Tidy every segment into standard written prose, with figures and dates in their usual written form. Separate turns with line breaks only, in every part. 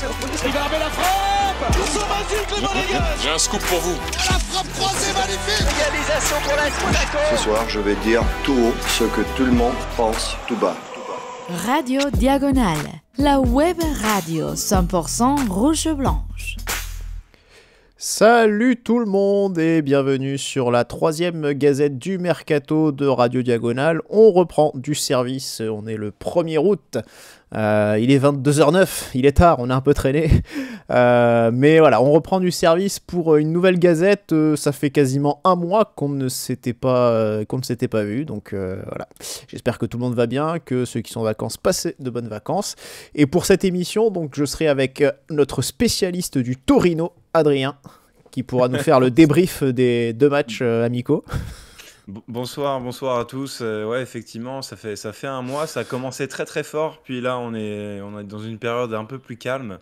Il va armer la frappe.
J'ai un scoop pour vous.
La frappe croisée magnifique. Égalisation pour l'AS Monaco.
Ce soir, je vais dire tout haut ce que tout le monde pense tout bas.
Radio Diagonale, la web radio 100% rouge-blanche.
Salut tout le monde et bienvenue sur la 3e gazette du Mercato de Radio Diagonale. On reprend du service, on est le 1er août, il est 22h09, il est tard, on est un peu traîné. Mais voilà, on reprend du service pour une nouvelle gazette, ça fait quasiment un mois qu'on ne s'était pas vu, donc voilà. J'espère que tout le monde va bien, que ceux qui sont en vacances passent de bonnes vacances. Et pour cette émission, donc, je serai avec notre spécialiste du Torino, Adrien, qui pourra nous faire le débrief des 2 matchs amicaux.
Bonsoir à tous. Ouais, effectivement, ça fait un mois, ça a commencé très très fort, puis là on est dans une période un peu plus calme.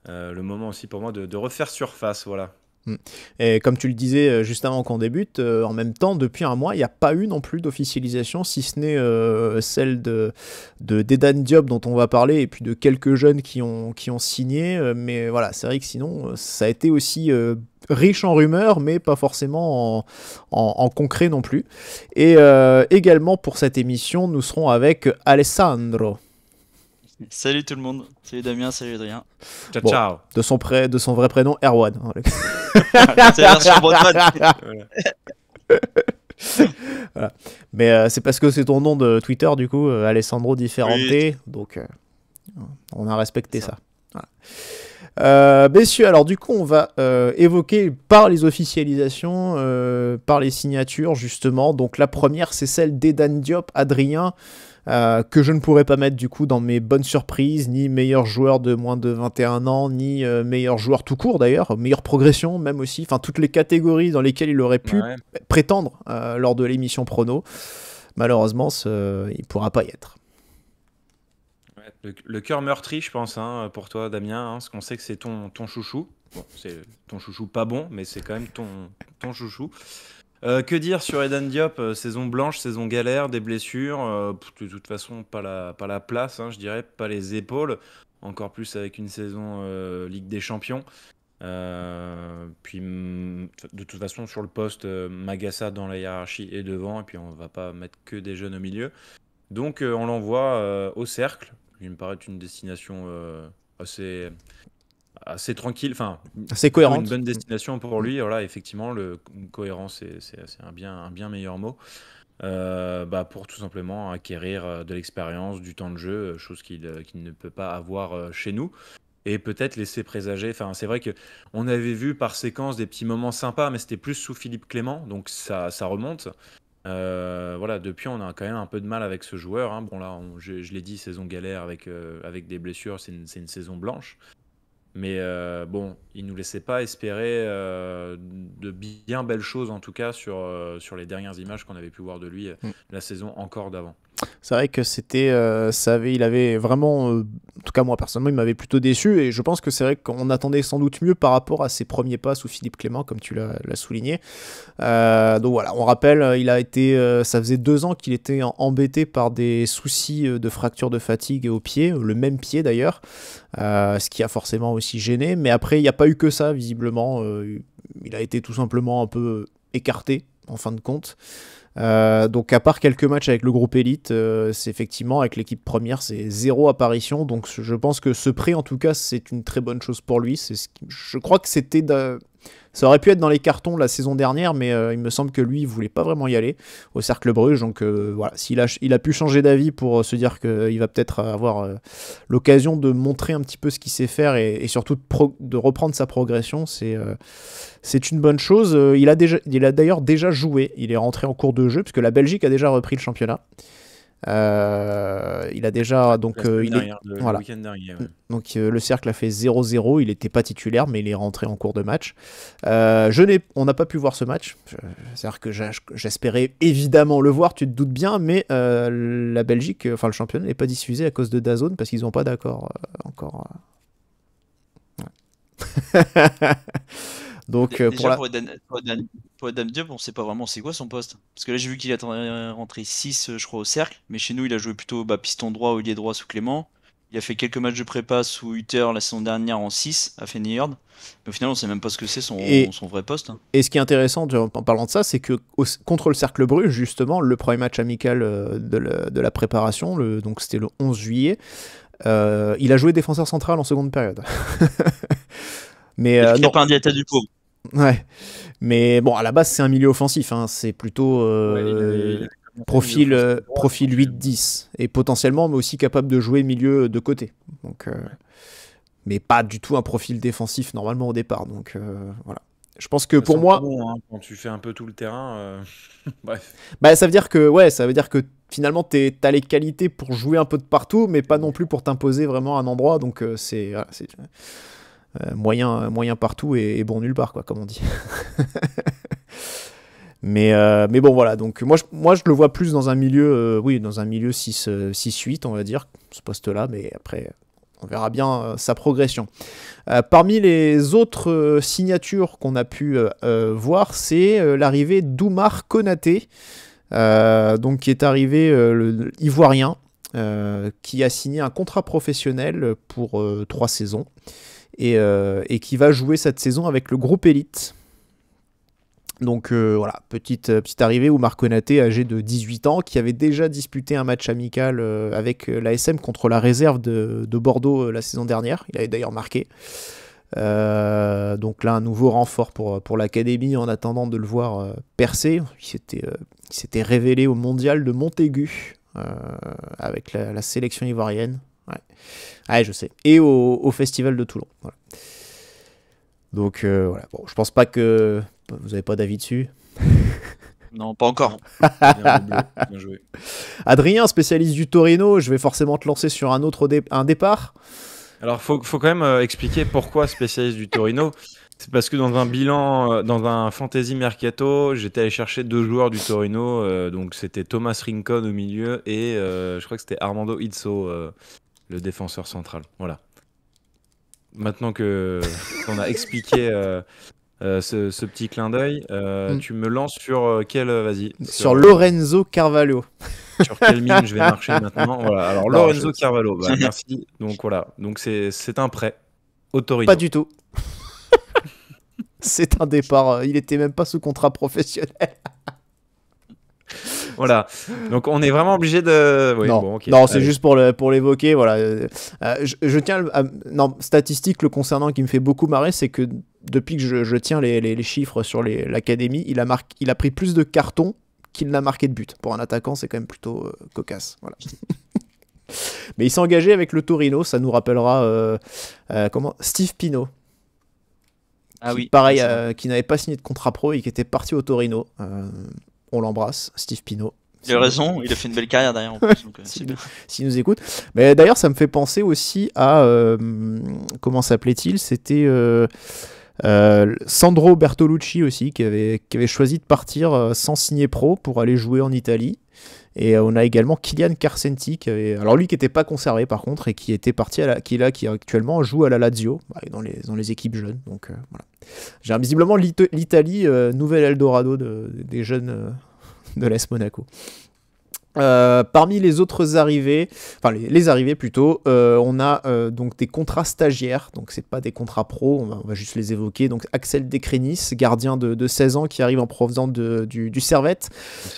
Le moment aussi pour moi de refaire surface, voilà.
Et comme tu le disais juste avant qu'on débute, en même temps, depuis un mois, il n'y a pas eu non plus d'officialisation, si ce n'est celle de Dedan Diop dont on va parler, et puis de quelques jeunes qui ont signé. Mais voilà, c'est vrai que sinon, ça a été aussi riche en rumeurs, mais pas forcément en concret non plus. Et également pour cette émission, nous serons avec Alessandro.
Salut tout le monde, salut Damien, salut Adrien.
Ciao,
Bon,
ciao.
de son vrai prénom, Erwan.
C'est la version bretonne.
Voilà. Mais c'est parce que c'est ton nom de Twitter, du coup, Alessandro Differente,
Oui.
donc on a respecté ça. Voilà. Messieurs, alors du coup, on va évoquer par les officialisations, par les signatures, justement. Donc la première, c'est celle d'Edan Diop, Adrien, que je ne pourrais pas mettre du coup dans mes bonnes surprises, ni meilleur joueur de moins de 21 ans, ni meilleur joueur tout court d'ailleurs, meilleure progression même aussi, enfin toutes les catégories dans lesquelles il aurait pu prétendre lors de l'émission Prono. Malheureusement, il ne pourra pas y être.
Ouais, le cœur meurtri, je pense, hein, pour toi, Damien, hein, parce qu'on sait que c'est ton chouchou. Bon, c'est ton chouchou pas bon, mais c'est quand même ton chouchou. Que dire sur Edan Diop, saison blanche, saison galère, des blessures, de toute façon pas la place, hein, je dirais, pas les épaules, encore plus avec une saison Ligue des Champions. Puis de toute façon sur le poste, Magassa dans la hiérarchie est devant, et puis on va pas mettre que des jeunes au milieu. Donc on l'envoie au Cercle, qui me paraît une destination assez tranquille, enfin
C'est cohérent.
une bonne destination pour lui. Voilà, effectivement, cohérence, c'est un bien meilleur mot. Pour tout simplement acquérir de l'expérience, du temps de jeu, chose qu'il ne peut pas avoir chez nous. Et peut-être laisser présager. Enfin, c'est vrai que on avait vu par séquence des petits moments sympas, mais c'était plus sous Philippe Clément, donc ça remonte. Voilà, depuis on a quand même un peu de mal avec ce joueur, hein. Bon là, je l'ai dit, saison galère avec des blessures, c'est une saison blanche. Mais bon, il nous laissait pas espérer de bien belles choses, en tout cas sur les dernières images qu'on avait pu voir de lui la saison encore d'avant.
C'est vrai que il avait vraiment, en tout cas moi personnellement, il m'avait plutôt déçu, et je pense que c'est vrai qu'on attendait sans doute mieux par rapport à ses premiers pas sous Philippe Clément, comme tu l'as souligné. Donc voilà, on rappelle, ça faisait 2 ans qu'il était embêté par des soucis de fracture de fatigue au pied, le même pied d'ailleurs, ce qui a forcément aussi gêné, mais après il n'y a pas eu que ça visiblement, il a été tout simplement un peu écarté en fin de compte. Donc à part quelques matchs avec le groupe élite, c'est effectivement avec l'équipe première, c'est 0 apparition, donc je pense que ce prêt en tout cas c'est une très bonne chose pour lui. Je crois que ça aurait pu être dans les cartons la saison dernière, mais il me semble que lui il voulait pas vraiment y aller au Cercle Bruges, donc voilà, il a pu changer d'avis pour se dire qu'il va peut-être avoir l'occasion de montrer un petit peu ce qu'il sait faire, et surtout de reprendre sa progression, c'est une bonne chose. Il a d'ailleurs déjà joué, il est rentré en cours de jeu, puisque la Belgique a déjà repris le championnat. Il a déjà donc
Le
voilà.
week-end dernier. Ouais.
Donc le Cercle a fait 0-0, il n'était pas titulaire, mais il est rentré en cours de match. On n'a pas pu voir ce match, c'est-à-dire que j'espérais évidemment le voir, tu te doutes bien, mais la Belgique, enfin le championnat n'est pas diffusé à cause de DAZN, parce qu'ils n'ont pas d'accord encore. Ouais. Donc
Déjà pour Edan Diop, on sait pas vraiment c'est quoi son poste. Parce que là j'ai vu qu'il est rentré 6 je crois au Cercle, mais chez nous il a joué plutôt piston droit ou ailier droit sous Clément. Il a fait quelques matchs de prépa sous Uther la saison dernière en 6 à Feyenoord. Mais au final, on sait même pas ce que c'est son vrai poste.
Et ce qui est intéressant en parlant de ça, c'est que contre le Cercle Bruges, justement, le premier match amical de la préparation, donc c'était le 11 juillet, il a joué défenseur central en seconde période. Mais
il n'y a pas un diéta du pauvre.
Ouais. Mais bon, à la base, c'est un milieu offensif. Hein. C'est plutôt profil 8-10. Et potentiellement, mais aussi capable de jouer milieu de côté. Donc, mais pas du tout un profil défensif normalement au départ. Donc voilà. Je pense que pour moi,
bon, hein, quand tu fais un peu tout le terrain, bref.
Bah, ça veut dire que finalement t'as les qualités pour jouer un peu de partout, mais pas non plus pour t'imposer vraiment un endroit. Donc c'est moyen partout et bon nulle part, quoi, comme on dit. mais bon, voilà. Donc moi je le vois plus dans un milieu, dans un milieu 6-8, on va dire, ce poste-là. Mais après, on verra bien sa progression. Parmi les autres signatures qu'on a pu voir, c'est l'arrivée d'Oumar Konaté, donc qui est arrivé ivoirien, qui a signé un contrat professionnel pour 3 saisons et qui va jouer cette saison avec le groupe Élite. Donc voilà, petite arrivée, Oumar Konaté, âgé de 18 ans, qui avait déjà disputé un match amical avec l'ASM contre la réserve de Bordeaux la saison dernière. Il avait d'ailleurs marqué. Donc là, un nouveau renfort pour l'académie en attendant de le voir percer. Il s'était révélé au mondial de Montaigu avec la sélection ivoirienne. Ouais, je sais. Et au festival de Toulon. Voilà. Donc voilà. Bon, je pense pas que vous avez pas d'avis dessus.
Non, pas encore.
Bien joué.
Adrien, spécialiste du Torino, je vais forcément te lancer sur un départ.
Alors, faut quand même expliquer pourquoi spécialiste du Torino. C'est parce que dans un bilan, dans un fantasy mercato, j'étais allé chercher 2 joueurs du Torino. Donc, c'était Thomas Rincon au milieu et je crois que c'était Armando Izzo, le défenseur central. Voilà. Maintenant qu'on a expliqué ce petit clin d'œil, tu me lances sur quel... Vas-y.
Sur Lorenzo Carvalho.
Sur quelle mine je vais marcher maintenant. Voilà. Alors, Lorenzo Carvalho, merci. Donc voilà, donc c'est un prêt au Torino.
Pas du tout. C'est un départ, il était même pas sous contrat professionnel.
Voilà, donc on est vraiment obligé de... Oui,
non,
bon, okay.
Non, c'est juste pour l'évoquer. Voilà. Je tiens statistique le concernant qui me fait beaucoup marrer, c'est que depuis que je tiens les chiffres sur l'académie, il a pris plus de cartons qu'il n'a marqué de but. Pour un attaquant, c'est quand même plutôt cocasse. Voilà. Mais il s'est engagé avec le Torino, ça nous rappellera Steve Pino. Pareil, qui n'avait pas signé de contrat pro et qui était parti au Torino. On l'embrasse, Steve Pino.
Il a raison, il a fait une belle carrière derrière en plus. Donc,
s'il nous écoute. Mais d'ailleurs, ça me fait penser aussi à... comment s'appelait-il ? C'était Sandro Bertolucci aussi, qui avait choisi de partir sans signer pro pour aller jouer en Italie. Et on a également Kylian Carcenti, alors lui qui n'était pas conservé par contre, et qui était parti qui actuellement joue à la Lazio, dans les équipes jeunes. Donc voilà. J'ai visiblement l'Italie, nouvel Eldorado des jeunes de l'AS Monaco. Parmi les autres arrivées, enfin les arrivées plutôt, on a donc des contrats stagiaires, donc c'est pas des contrats pro, on va juste les évoquer. Donc Axel Dekrenis, gardien de 16 ans qui arrive en provenance du Servette,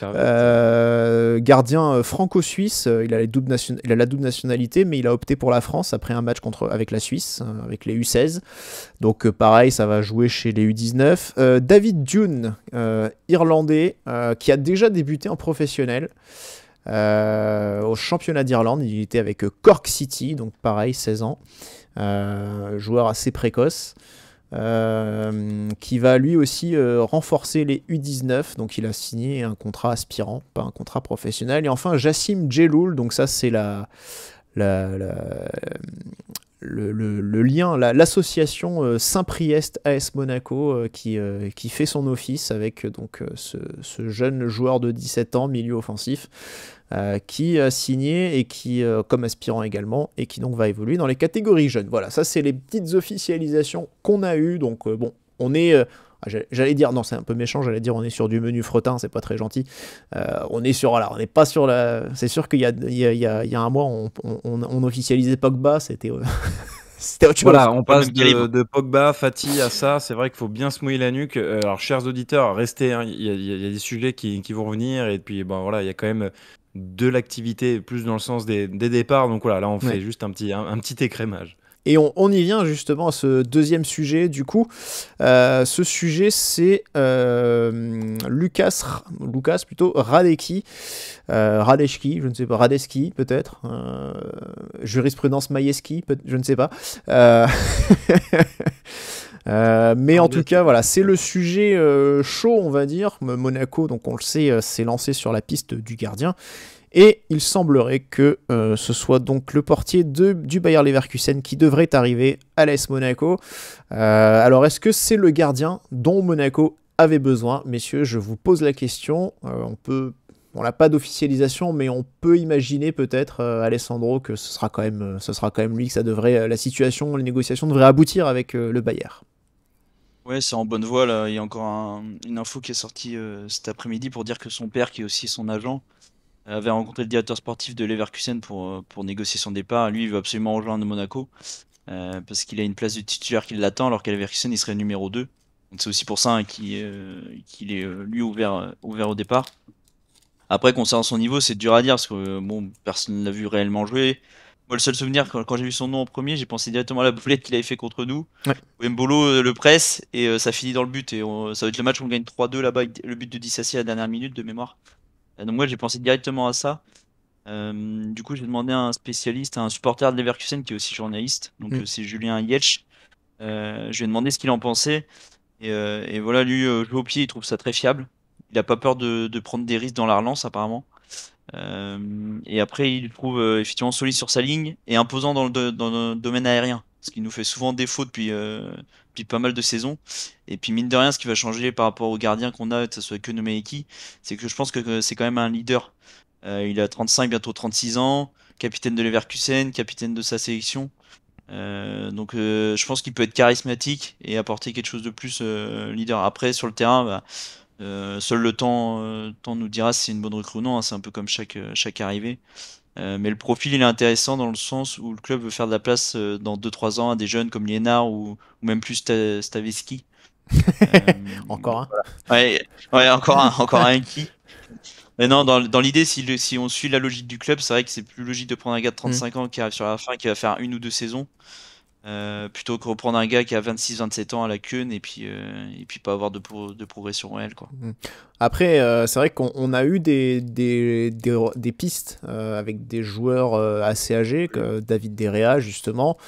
gardien franco-suisse, il a la double nationalité, mais il a opté pour la France après un match avec la Suisse, avec les U16. Donc pareil, ça va jouer chez les U19. David Dune, irlandais, qui a déjà débuté en professionnel. Au championnat d'Irlande, il était avec Cork City, donc pareil, 16 ans, joueur assez précoce, qui va lui aussi renforcer les U19, donc il a signé un contrat aspirant, pas un contrat professionnel. Et enfin Jassim Djeloul, donc ça c'est le lien, l'association Saint-Priest AS Monaco qui fait son office avec donc ce jeune joueur de 17 ans, milieu offensif, qui a signé et qui, comme aspirant également, et qui donc va évoluer dans les catégories jeunes. Voilà, ça c'est les petites officialisations qu'on a eues. Donc bon, on est j'allais dire, non, c'est un peu méchant, j'allais dire on est sur du menu fretin, c'est pas très gentil. On est sur, voilà, on n'est pas sur la. C'est sûr qu'il y a un mois, on officialisait Pogba, c'était. C'était autre chose.
Voilà, on passe de Pogba, Fati à ça. C'est vrai qu'il faut bien se mouiller la nuque. Alors, chers auditeurs, restez. Hein, il y a des sujets qui vont revenir. Et puis, voilà, il y a quand même de l'activité plus dans le sens des départs. Donc voilà, là, on fait juste un petit écrémage.
Et on y vient justement à ce deuxième sujet, du coup. Ce sujet, c'est Lucas plutôt, Radecki, je ne sais pas, Radeski peut-être, jurisprudence Majewski, je ne sais pas. Mais en tout cas, voilà, c'est le sujet chaud, on va dire. Monaco, donc on le sait, s'est lancé sur la piste du gardien. Et il semblerait que ce soit donc le portier du Bayer Leverkusen qui devrait arriver à l'AS Monaco. Alors, est-ce que c'est le gardien dont Monaco avait besoin? Messieurs, je vous pose la question. On n'a pas d'officialisation, mais on peut imaginer peut-être, Alessandro, que ce sera quand même lui, que la situation, les négociations devraient aboutir avec le Bayer.
Ouais, c'est en bonne voie là. Il y a encore une info qui est sortie cet après-midi pour dire que son père, qui est aussi son agent, avait rencontré le directeur sportif de Leverkusen pour négocier son départ. Lui, il veut absolument rejoindre Monaco parce qu'il a une place de titulaire qui l'attend, alors qu'à Leverkusen, il serait numéro 2. Donc c'est aussi pour ça qu'il est lui ouvert au départ. Après, concernant son niveau, c'est dur à dire parce que personne ne l'a vu réellement jouer. Moi, le seul souvenir, quand j'ai vu son nom en premier, j'ai pensé directement à la boulette qu'il avait fait contre nous. Ouais. Mbolo le presse et ça finit dans le but. Et ça va être le match où on gagne 3-2 là-bas, avec le but de Dissassi à la dernière minute de mémoire. Donc moi j'ai pensé directement à ça. Du coup j'ai demandé à un spécialiste, à un supporter de Leverkusen qui est aussi journaliste, donc c'est Julien Yelch. Je lui ai demandé ce qu'il en pensait. Et voilà, lui jouer au pied, il trouve ça très fiable. Il a pas peur de prendre des risques dans la relance apparemment. Et après il le trouve effectivement solide sur sa ligne et imposant dans le domaine aérien, ce qui nous fait souvent défaut depuis pas mal de saisons. Et puis mine de rien, ce qui va changer par rapport aux gardiens qu'on a, que ce soit Konomeiki, c'est que je pense que c'est quand même un leader. Il a 35, bientôt 36 ans, capitaine de Leverkusen, capitaine de sa sélection. Donc je pense qu'il peut être charismatique et apporter quelque chose de plus leader. Après sur le terrain, seul le temps nous dira si c'est une bonne recrue ou non, hein. C'est un peu comme chaque arrivée. Mais le profil il est intéressant dans le sens où le club veut faire de la place dans 2-3 ans à des jeunes comme Liénard ou même plus Staveski.
Encore un.
Ouais, encore un qui. Mais non, dans l'idée, si on suit la logique du club, c'est vrai que c'est plus logique de prendre un gars de 35 ans qui arrive sur la fin, qui va faire 1 ou 2 saisons, plutôt que reprendre un gars qui a 26-27 ans à la queue et puis pas avoir de progression réelle, quoi.
Après, c'est vrai qu'on a eu des pistes avec des joueurs assez âgés, comme David De Gea justement,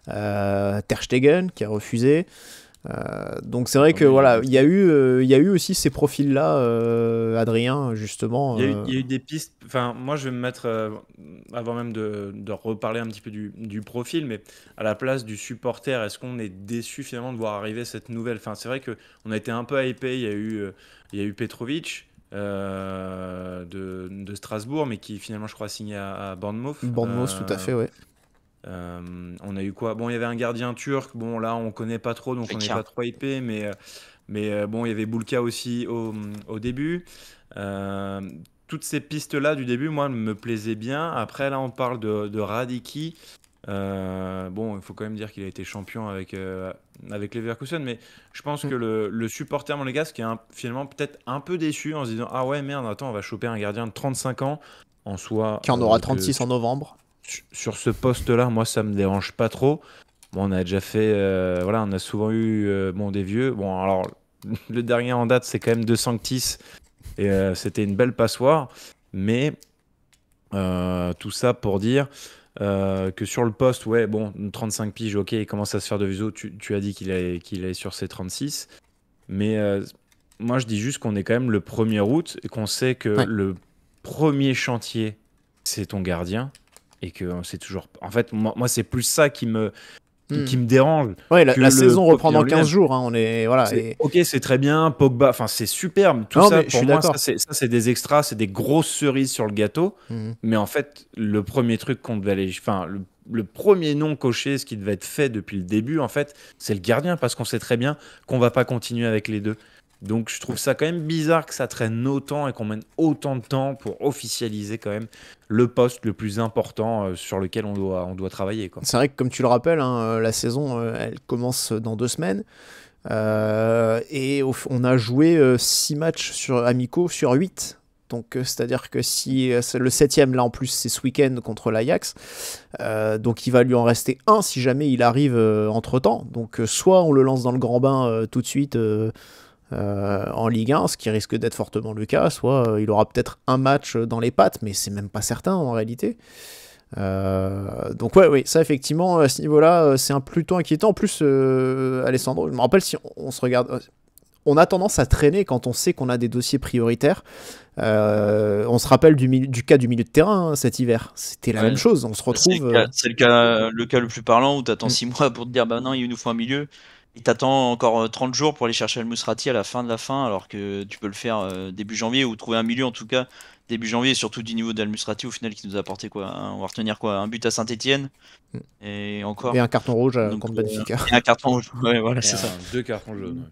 Ter Stegen qui a refusé. Donc c'est vrai que voilà, il y a eu aussi ces profils-là, Adrien justement.
Il y a eu des pistes. Enfin, moi je vais me mettre avant même de reparler un petit peu du profil, mais à la place du supporter, est-ce qu'on est déçu finalement de voir arriver cette nouvelle? Enfin, c'est vrai que on a été un peu hypé. Il y a eu Petrovic de Strasbourg, mais qui finalement je crois a signé à Bournemouth.
Bournemouth, tout à fait, ouais.
On a eu quoi? Bon, il y avait un gardien turc. Bon, là, on connaît pas trop, donc on n'est pas trop hypé. Mais bon, il y avait Bulka aussi au début. Toutes ces pistes-là du début, moi, me plaisaient bien. Après, là, on parle de Radecki. Bon, il faut quand même dire qu'il a été champion avec Leverkusen, mais je pense que le supporter monégasque est finalement peut-être un peu déçu en se disant ah ouais, merde, attends, on va choper un gardien de 35 ans en soi.
Qui en aura 36 en novembre.
Sur ce poste-là, moi, ça me dérange pas trop. Bon, on a déjà fait, voilà, on a souvent eu des vieux. Bon, alors, le dernier en date, c'est quand même De Sanctis, et c'était une belle passoire. Mais tout ça pour dire que sur le poste, ouais, bon, 35 piges, ok, il commence à se faire de viso. Tu as dit qu'il est sur ses 36. Mais moi, je dis juste qu'on est quand même le 1er août et qu'on sait que le premier chantier, c'est ton gardien. Et que c'est toujours. En fait, moi c'est plus ça qui me dérange.
Ouais, la saison reprend dans 15 jours. Hein, on est, voilà,
Ok, c'est très bien. Pogba, enfin, c'est superbe. Tout ça, pour moi, ça, c'est des extras, c'est des grosses cerises sur le gâteau. Mais en fait, le premier truc qu'on devait aller. Enfin, le premier nom coché, ce qui devait être fait depuis le début, en fait, c'est le gardien, parce qu'on sait très bien qu'on va pas continuer avec les deux. Donc je trouve ça quand même bizarre que ça traîne autant et qu'on mène autant de temps pour officialiser quand même le poste le plus important sur lequel on doit travailler, quoi.
C'est vrai que comme tu le rappelles, hein, la saison elle commence dans 2 semaines. Et on a joué 6 matchs amicaux sur 8. Donc c'est-à-dire que si le 7ème là en plus c'est ce week-end contre l'Ajax, donc il va lui en rester un si jamais il arrive entre temps. Donc soit on le lance dans le grand bain tout de suite en Ligue 1, ce qui risque d'être fortement le cas, soit il aura peut-être un match dans les pattes, mais c'est même pas certain en réalité. Donc oui, ça effectivement à ce niveau-là c'est plutôt inquiétant. En plus Alessandro, je me rappelle, si on se regarde, on a tendance à traîner quand on sait qu'on a des dossiers prioritaires. On se rappelle du cas du milieu de terrain cet hiver, c'était la même chose, on se retrouve...
C'est le cas le plus parlant où t'attends 6 mois pour te dire bah non, il nous faut un milieu, et t'attends encore 30 jours pour aller chercher Al-Musrati à la fin de la fin, alors que tu peux le faire début janvier, ou trouver un milieu en tout cas début janvier, surtout du niveau d'Al-Musrati au final qui nous a apporté quoi, on va retenir quoi, un but à Saint-Etienne et encore.
Et un carton rouge contre Benfica.
Et un carton rouge, ouais, voilà, c'est ça.
2 cartons jaunes.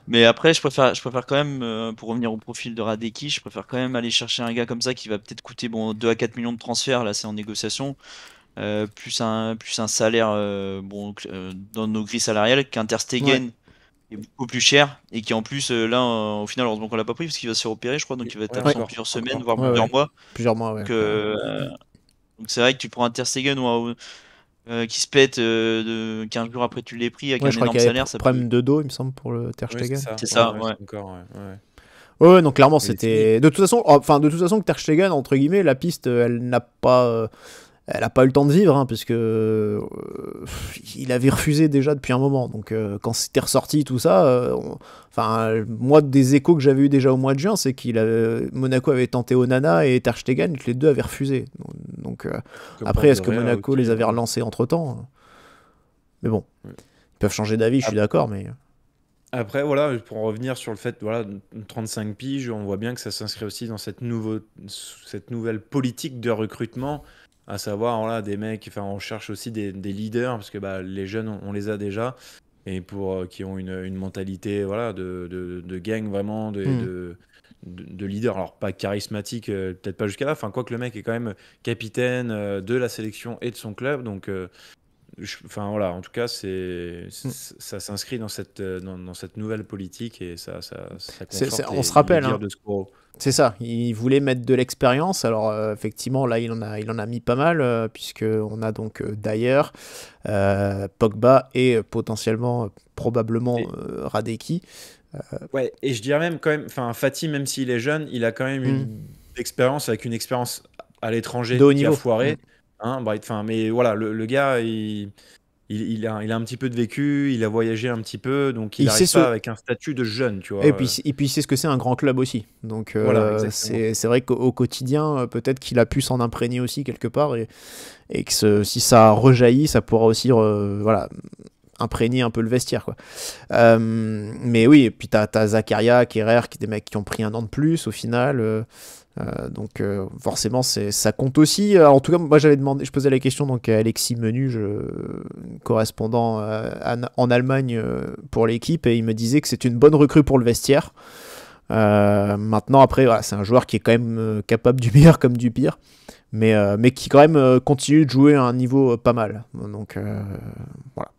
Mais après, je préfère quand même, pour revenir au profil de Radecki, je préfère quand même aller chercher un gars comme ça qui va peut-être coûter 2 à 4 millions de transferts, là c'est en négociation, plus un salaire dans nos grilles salariales, qu'un Ter Stegen est beaucoup plus cher, et qui en plus, là, au final, heureusement qu'on l'a pas pris, parce qu'il va se faire opérer, je crois, donc il va être absent plusieurs semaines, voire plusieurs mois.
Plusieurs mois, ouais.
Donc c'est vrai que tu prends un Ter Stegen qui se pète 15 jours après tu l'es pris avec un énorme salaire, ça
problème de dos il me semble pour le Ter Stegen.
C'est ça, ouais.
Ouais, donc clairement c'était de toute façon que Ter Stegen, entre guillemets, la piste elle n'a pas eu le temps de vivre, hein, puisque il avait refusé déjà depuis un moment. Donc quand c'était ressorti tout ça, moi des échos que j'avais eu déjà au mois de juin, c'est Monaco avait tenté Onana et Ter Stegen, les deux avaient refusé. Donc après, est-ce que Monaco les avait relancés entre temps? Mais bon, ils peuvent changer d'avis, je suis d'accord, mais...
Après, voilà, pour revenir sur le fait, voilà, 35 piges, on voit bien que ça s'inscrit aussi dans cette nouvelle politique de recrutement, à savoir, voilà, des mecs, on cherche aussi des leaders, parce que les jeunes, on les a déjà, et qui ont une mentalité, voilà, de gang, vraiment, de leader. Alors, pas charismatique, peut-être pas jusqu'à là, quoique le mec est quand même capitaine de la sélection et de son club, donc... voilà, en tout cas, ça s'inscrit dans cette nouvelle politique, et ça conforte
on se rappelle,
les dires de Scuro.
C'est ça, il voulait mettre de l'expérience. Alors effectivement, là, il en a mis pas mal, puisqu'on a donc d'ailleurs Pogba et potentiellement, probablement Radecki.
Ouais, et je dirais même quand même, Fati, même s'il est jeune, il a quand même une expérience, avec une expérience à l'étranger qui a foiré. Mais voilà, le gars, il a un petit peu de vécu, il a voyagé un petit peu, donc il n'arrive pas avec un statut de jeune, tu vois.
Et puis il sait ce que c'est un grand club aussi. Donc voilà, c'est vrai qu'au quotidien, peut-être qu'il a pu s'en imprégner aussi quelque part, et que si ça rejaillit, ça pourra aussi imprégner un peu le vestiaire, quoi. Mais oui, et puis t'as Zakaria, Kerrer, des mecs qui ont pris 1 an de plus au final. Donc forcément ça compte aussi. Alors, en tout cas, moi je posais la question donc à Alexis Menu, correspondant en Allemagne pour l'équipe, et il me disait que c'est une bonne recrue pour le vestiaire. Maintenant après, voilà, c'est un joueur qui est quand même capable du meilleur comme du pire, mais qui quand même continue de jouer à un niveau pas mal. Donc voilà.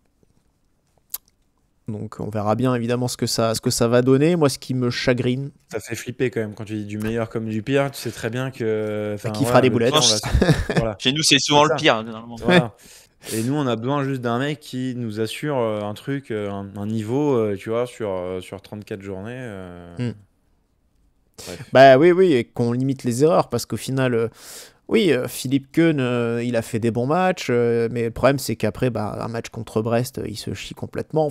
Donc on verra bien évidemment ce que ça va donner. Moi, ce qui me chagrine...
Ça fait flipper quand même quand tu dis du meilleur comme du pire. Tu sais très bien que...
qui fera des boulettes.
Voilà.
Chez nous, c'est souvent le pire, généralement.
Voilà. Et nous, on a besoin juste d'un mec qui nous assure un truc, un niveau, tu vois, sur 34 journées.
Bah oui, et qu'on limite les erreurs, parce qu'au final... Oui, Philippe Keun, il a fait des bons matchs, mais le problème c'est qu'après, un match contre Brest, il se chie complètement.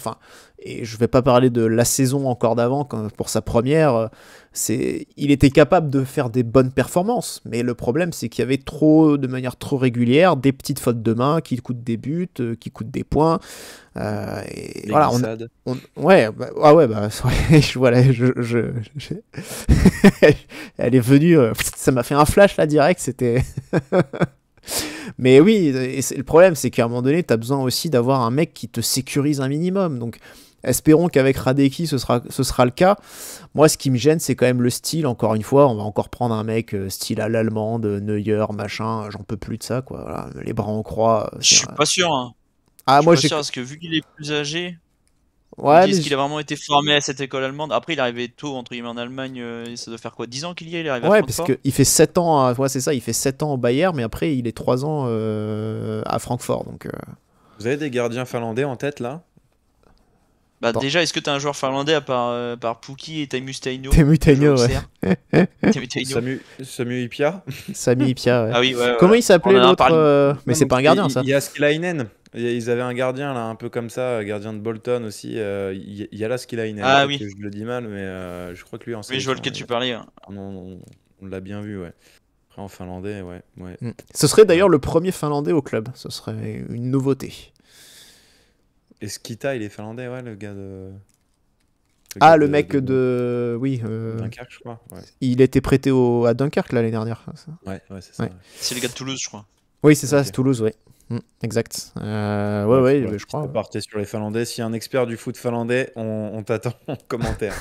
Et je vais pas parler de la saison encore d'avant, pour sa première, il était capable de faire des bonnes performances, mais le problème c'est qu'il y avait de manière trop régulière, des petites fautes de main qui coûtent des buts, qui coûtent des points. Et voilà, elle est venue, ça m'a fait un flash là direct, c'était Mais oui, et le problème, c'est qu'à un moment donné, tu as besoin aussi d'avoir un mec qui te sécurise un minimum. Donc, espérons qu'avec Radecki, ce sera le cas. Moi, ce qui me gêne, c'est quand même le style. Encore une fois, on va encore prendre un mec style à l'allemande, Neuer, machin. J'en peux plus de ça, quoi. Voilà, les bras en croix.
Je suis pas sûr. Hein.
Ah, moi,
je suis pas sûr parce que vu qu'il est plus âgé,
ouais,
ils disent qu'il a vraiment été formé à cette école allemande. Après, il est arrivé tôt, entre guillemets, en Allemagne. Ça doit faire quoi, 10 ans qu'il y est? Il est arrivé à
ouais,
Francfort.
parce qu'il fait 7 ans. Ouais, c'est ça, il fait 7 ans au Bayern, mais après, il est 3 ans à Francfort. Donc,
Vous avez des gardiens finlandais en tête là?
Bah,
Bon.
déjà, est-ce que t'as un joueur finlandais à part Pukki et Teemu Taino?
Teemu Taino, ouais.
Teemu Taino.
Samu Ipia.
Sami Ipia, ouais.
Ah oui, ouais.
Comment il s'appelait
On en a
l'autre
parlé.
Mais c'est pas un gardien, ça.
Jääskeläinen. Ils avaient un gardien là, un peu comme ça, gardien de Bolton aussi. Jääskeläinen.
Ah oui.
Je le dis mal, mais je crois que lui en
Oui, je vois lequel tu parlais. Hein.
On l'a bien vu, ouais. Après en finlandais, ouais.
Ce serait d'ailleurs le premier finlandais au club. Ce serait une nouveauté.
Et Skita, il est finlandais, ouais, le gars de.
Le mec de. Oui.
Dunkerque, je crois. Ouais,
Il était prêté à Dunkerque l'année dernière. Ça.
ouais, c'est ça.
Ouais.
Ouais.
C'est le gars de Toulouse, je crois.
Oui, c'est ça,
Ok.
c'est Toulouse, ouais. Exact. Ouais, je crois.
On partait sur les Finlandais. S'il y a un expert du foot finlandais, on t'attend en commentaire.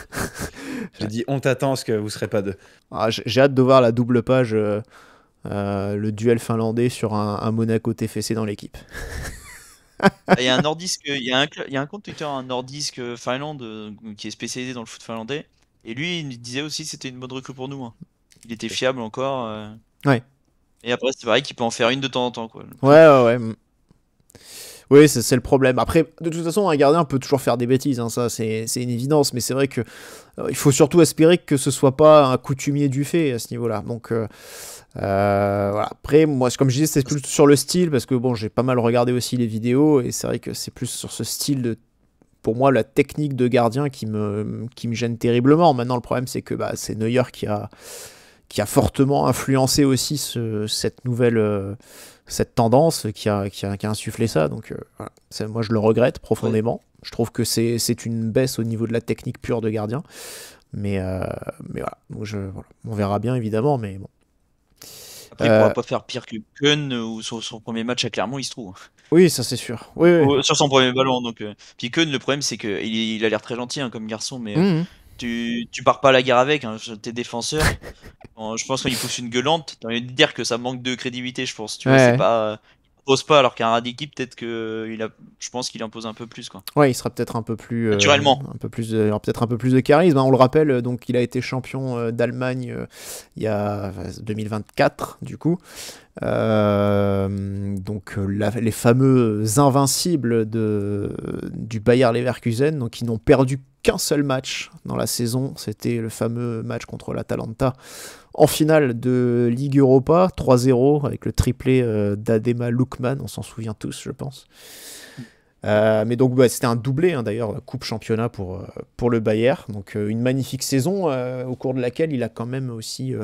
J'ai dit on t'attend parce que vous serez pas deux.
Ah, j'ai hâte de voir la double page, le duel finlandais sur un Monaco TFC dans l'équipe.
Il y a un Nordisk, il y a un compte Twitter, un Nordisk Finlande qui est spécialisé dans le foot finlandais. Et lui, il disait aussi que c'était une bonne recrue pour nous. Hein. Il était fiable encore.
Ouais.
Et après, c'est vrai qu'il peut en faire une de temps en temps. Quoi.
Ouais. Oui, c'est le problème. Après, de toute façon, un gardien peut toujours faire des bêtises, hein, ça c'est une évidence, mais c'est vrai que il faut surtout espérer que ce soit pas un coutumier du fait à ce niveau-là. Donc voilà. Après, moi, comme je disais, c'est plus sur le style, parce que bon, j'ai pas mal regardé aussi les vidéos, et c'est vrai que c'est plus sur ce style pour moi, la technique de gardien qui me gêne terriblement. Maintenant, le problème, c'est que c'est Neuer qui a fortement influencé aussi cette nouvelle cette tendance qui a insufflé ça. Donc voilà. Moi, je le regrette profondément. Ouais. Je trouve que c'est une baisse au niveau de la technique pure de gardien. Mais voilà. Donc on verra bien, évidemment. Mais bon.
Après, il pourra pas faire pire que Keun ou sur son premier match à Clermont, il se trouve.
Oui, ça c'est sûr. Oui.
Sur son premier ballon. Donc, puis Keun, le problème, c'est qu'il a l'air très gentil comme garçon, mais tu pars pas à la guerre avec. Hein, t'es défenseur. Je pense qu'il pousse une gueulante. T'as envie de dire que ça manque de crédibilité, je pense. Tu vois, c'est pas. Il impose pas, alors qu'un Radecki, peut-être je pense qu'il impose un peu plus, quoi.
Ouais, il sera peut-être un peu plus.
Naturellement.
Peut-être un peu plus de charisme. Hein. On le rappelle, donc il a été champion d'Allemagne il y a 2024, du coup. Donc les fameux invincibles du Bayer Leverkusen, donc ils n'ont perdu qu'un seul match dans la saison, c'était le fameux match contre l'Atalanta en finale de Ligue Europa, 3-0 avec le triplé d'Adema Lookman, on s'en souvient tous je pense. Mais donc c'était un doublé hein, d'ailleurs, coupe championnat pour le Bayer, donc une magnifique saison au cours de laquelle il a quand même aussi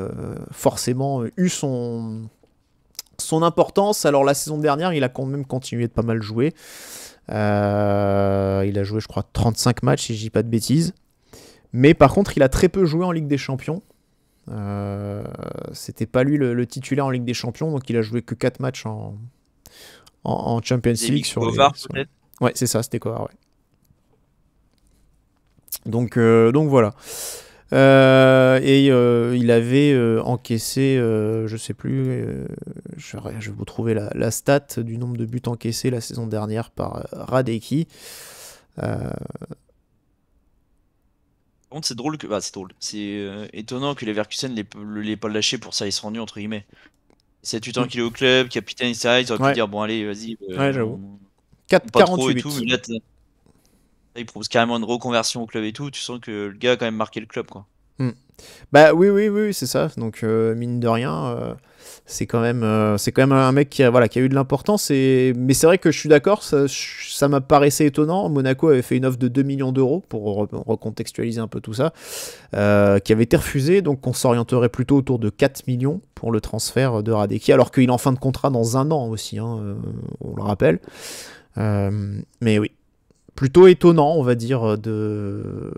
forcément eu son importance. Alors la saison dernière, il a quand même continué de pas mal jouer. Il a joué, je crois, 35 matchs, si je dis pas de bêtises. Mais par contre, il a très peu joué en Ligue des Champions. C'était pas lui le titulaire en Ligue des Champions, donc il a joué que 4 matchs en Champions League.
Peut-être.
Ouais, c'est ça, c'était Kovar, ouais. Donc voilà. Il avait encaissé, je sais plus, je vais vous trouver la stat du nombre de buts encaissés la saison dernière par Radecki.
Par contre, c'est drôle c'est étonnant que les Leverkusen l'ait pas lâché pour ça, ils se rendus entre guillemets. 7-8 ans qu'il est au club, capitaine, etc. Ils auraient pu dire bon allez, vas-y.
Ouais, j'avoue.
48 et tout, mais là, il propose carrément une reconversion au club et tout. Tu sens que le gars a quand même marqué le club, quoi.
Oui, c'est ça. Donc mine de rien, c'est quand même un mec qui a eu de l'importance. Mais c'est vrai que je suis d'accord, ça m'a paraissait étonnant. Monaco avait fait une offre de 2 millions d'euros pour recontextualiser un peu tout ça, qui avait été refusée. Donc on s'orienterait plutôt autour de 4 millions pour le transfert de Radecki, alors qu'il est en fin de contrat dans un an aussi, hein, on le rappelle. Mais oui, plutôt étonnant, on va dire, de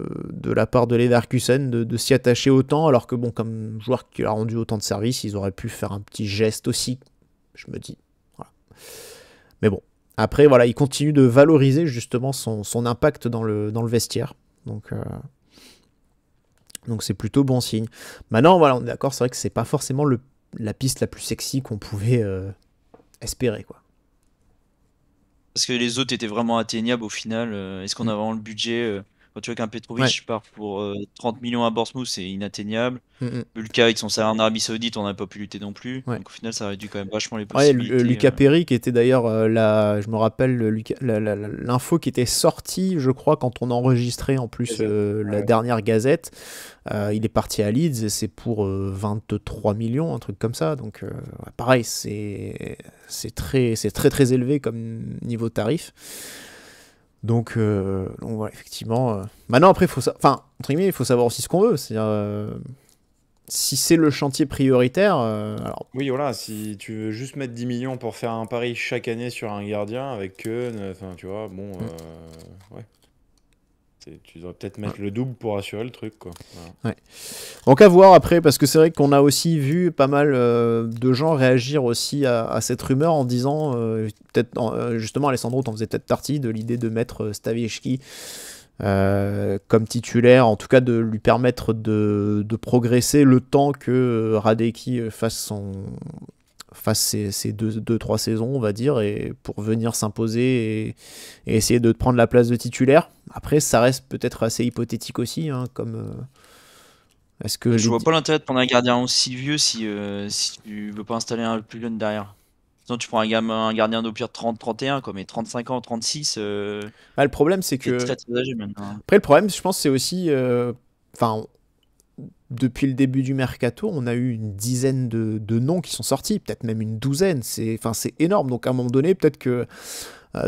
la part de Leverkusen de s'y attacher autant, alors que bon, comme joueur qui a rendu autant de services, ils auraient pu faire un petit geste aussi, je me dis. Mais bon, après, voilà, il continue de valoriser justement son impact dans le vestiaire. Donc c'est plutôt bon signe. Maintenant, voilà, on est d'accord, c'est vrai que c'est pas forcément la piste la plus sexy qu'on pouvait espérer, quoi.
Parce que les autres étaient vraiment atteignables au final. Est-ce qu'on a vraiment le budget quand tu vois qu'un Petrovic part pour 30 millions à Bournemouth, c'est inatteignable. Bulka avec son salaire en Arabie Saoudite, on n'a pas pu lutter non plus. Donc au final, ça réduit quand même vachement les possibilités.
Lucas Perry, qui était d'ailleurs je me rappelle l'info qui était sortie, je crois, quand on enregistrait en plus la dernière Gazette. Il est parti à Leeds et c'est pour 23 millions, un truc comme ça. Donc pareil, c'est très très élevé comme niveau tarif. Donc voilà, effectivement. Maintenant, après, entre guillemets, il faut savoir aussi ce qu'on veut. C'est-à-dire, si c'est le chantier prioritaire. Alors...
Oui, voilà, si tu veux juste mettre 10 millions pour faire un pari chaque année sur un gardien avec Keun, tu vois, bon, ouais. Tu devrais peut-être mettre le double pour assurer le truc, quoi. Voilà.
Ouais. Donc à voir après, parce que c'est vrai qu'on a aussi vu pas mal de gens réagir aussi à cette rumeur en disant, peut-être justement Alessandro t'en faisait peut-être partie de l'idée de mettre Stavieshki comme titulaire, en tout cas de lui permettre de progresser le temps que Radecki fasse ses 2-3 saisons, on va dire, et pour venir s'imposer et essayer de prendre la place de titulaire. Après, ça reste peut-être assez hypothétique aussi, hein, comme... Est-ce que
je vois pas l'intérêt de prendre un gardien aussi vieux si tu veux pas installer un plus jeune derrière. Sinon, tu prends un gardien d'au pire 30-31, quoi, mais 35 ans, 36...
le problème, c'est que...
très, très âgé maintenant.
Après, le problème, je pense, c'est aussi... depuis le début du mercato, on a eu une dizaine de noms qui sont sortis, peut-être même une douzaine. C'est énorme. Donc à un moment donné, peut-être que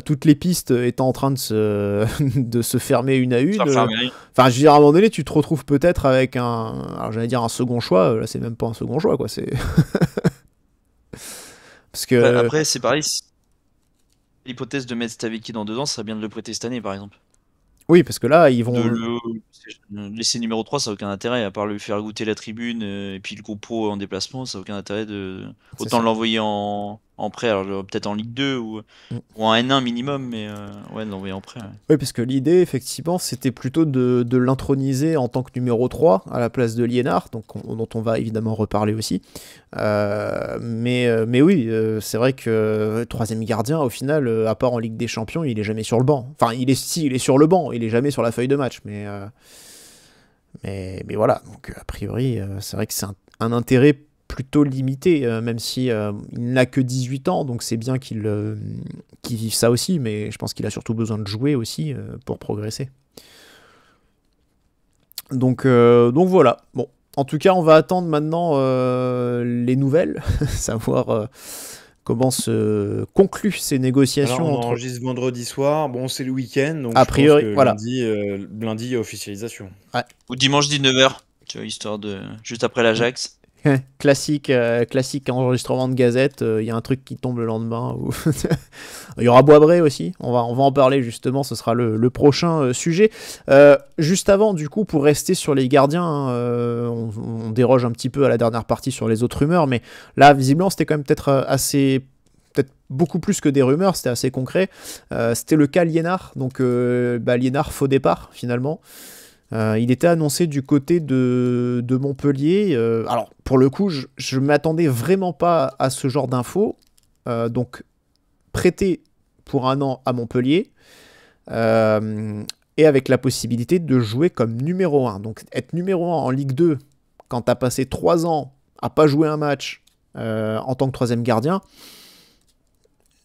toutes les pistes étant en train de se fermer une à une. Je veux dire, à un moment donné, tu te retrouves peut-être avec alors j'allais dire un second choix. Là, c'est même pas un second choix, quoi. C'est parce que
après, c'est pareil. L'hypothèse de mettre Stavicki dans 2 ans, ça serait bien de le prêter cette année, par exemple.
Oui, parce que là, ils vont...
laisser numéro 3, ça n'a aucun intérêt, à part lui faire goûter la tribune et puis le groupe pro en déplacement, ça n'a aucun intérêt autant l'envoyer en prêt, alors peut-être en Ligue 2 ou en N1 minimum, mais de l'envoyer en prêt. Ouais.
Oui, parce que l'idée, effectivement, c'était plutôt de l'introniser en tant que numéro 3 à la place de Liénard, dont on va évidemment reparler aussi. Mais oui, c'est vrai que troisième gardien, au final, à part en Ligue des Champions, il est jamais sur le banc. Enfin, il est sur le banc, il est jamais sur la feuille de match. Mais voilà, donc a priori, c'est vrai que c'est un intérêt plutôt limité, même si il n'a que 18 ans, donc c'est bien qu'il vive ça aussi, mais je pense qu'il a surtout besoin de jouer aussi pour progresser. Donc voilà. Bon, en tout cas, on va attendre maintenant les nouvelles, savoir comment se concluent ces négociations.
Alors, on enregistre vendredi soir, bon, c'est le week-end, donc
a priori,
je pense que lundi, il y a officialisation.
Ouais.
Ou dimanche 19h, tu vois, histoire de... juste après l'Ajax.
Classique enregistrement de Gazette, il y a un truc qui tombe le lendemain. Il y aura Boisbré aussi, on va en parler justement, ce sera le prochain sujet. Juste avant, du coup, pour rester sur les gardiens, on déroge un petit peu à la dernière partie sur les autres rumeurs, mais là, visiblement, c'était quand même peut-être beaucoup plus que des rumeurs, c'était assez concret. C'était le cas Liénard, donc Liénard faux départ finalement. Il était annoncé du côté de Montpellier. Alors, pour le coup, je ne m'attendais vraiment pas à ce genre d'infos. Donc, prêté pour 1 an à Montpellier. Et avec la possibilité de jouer comme numéro 1. Donc, être numéro 1 en Ligue 2, quand tu as passé 3 ans à pas jouer un match en tant que troisième gardien,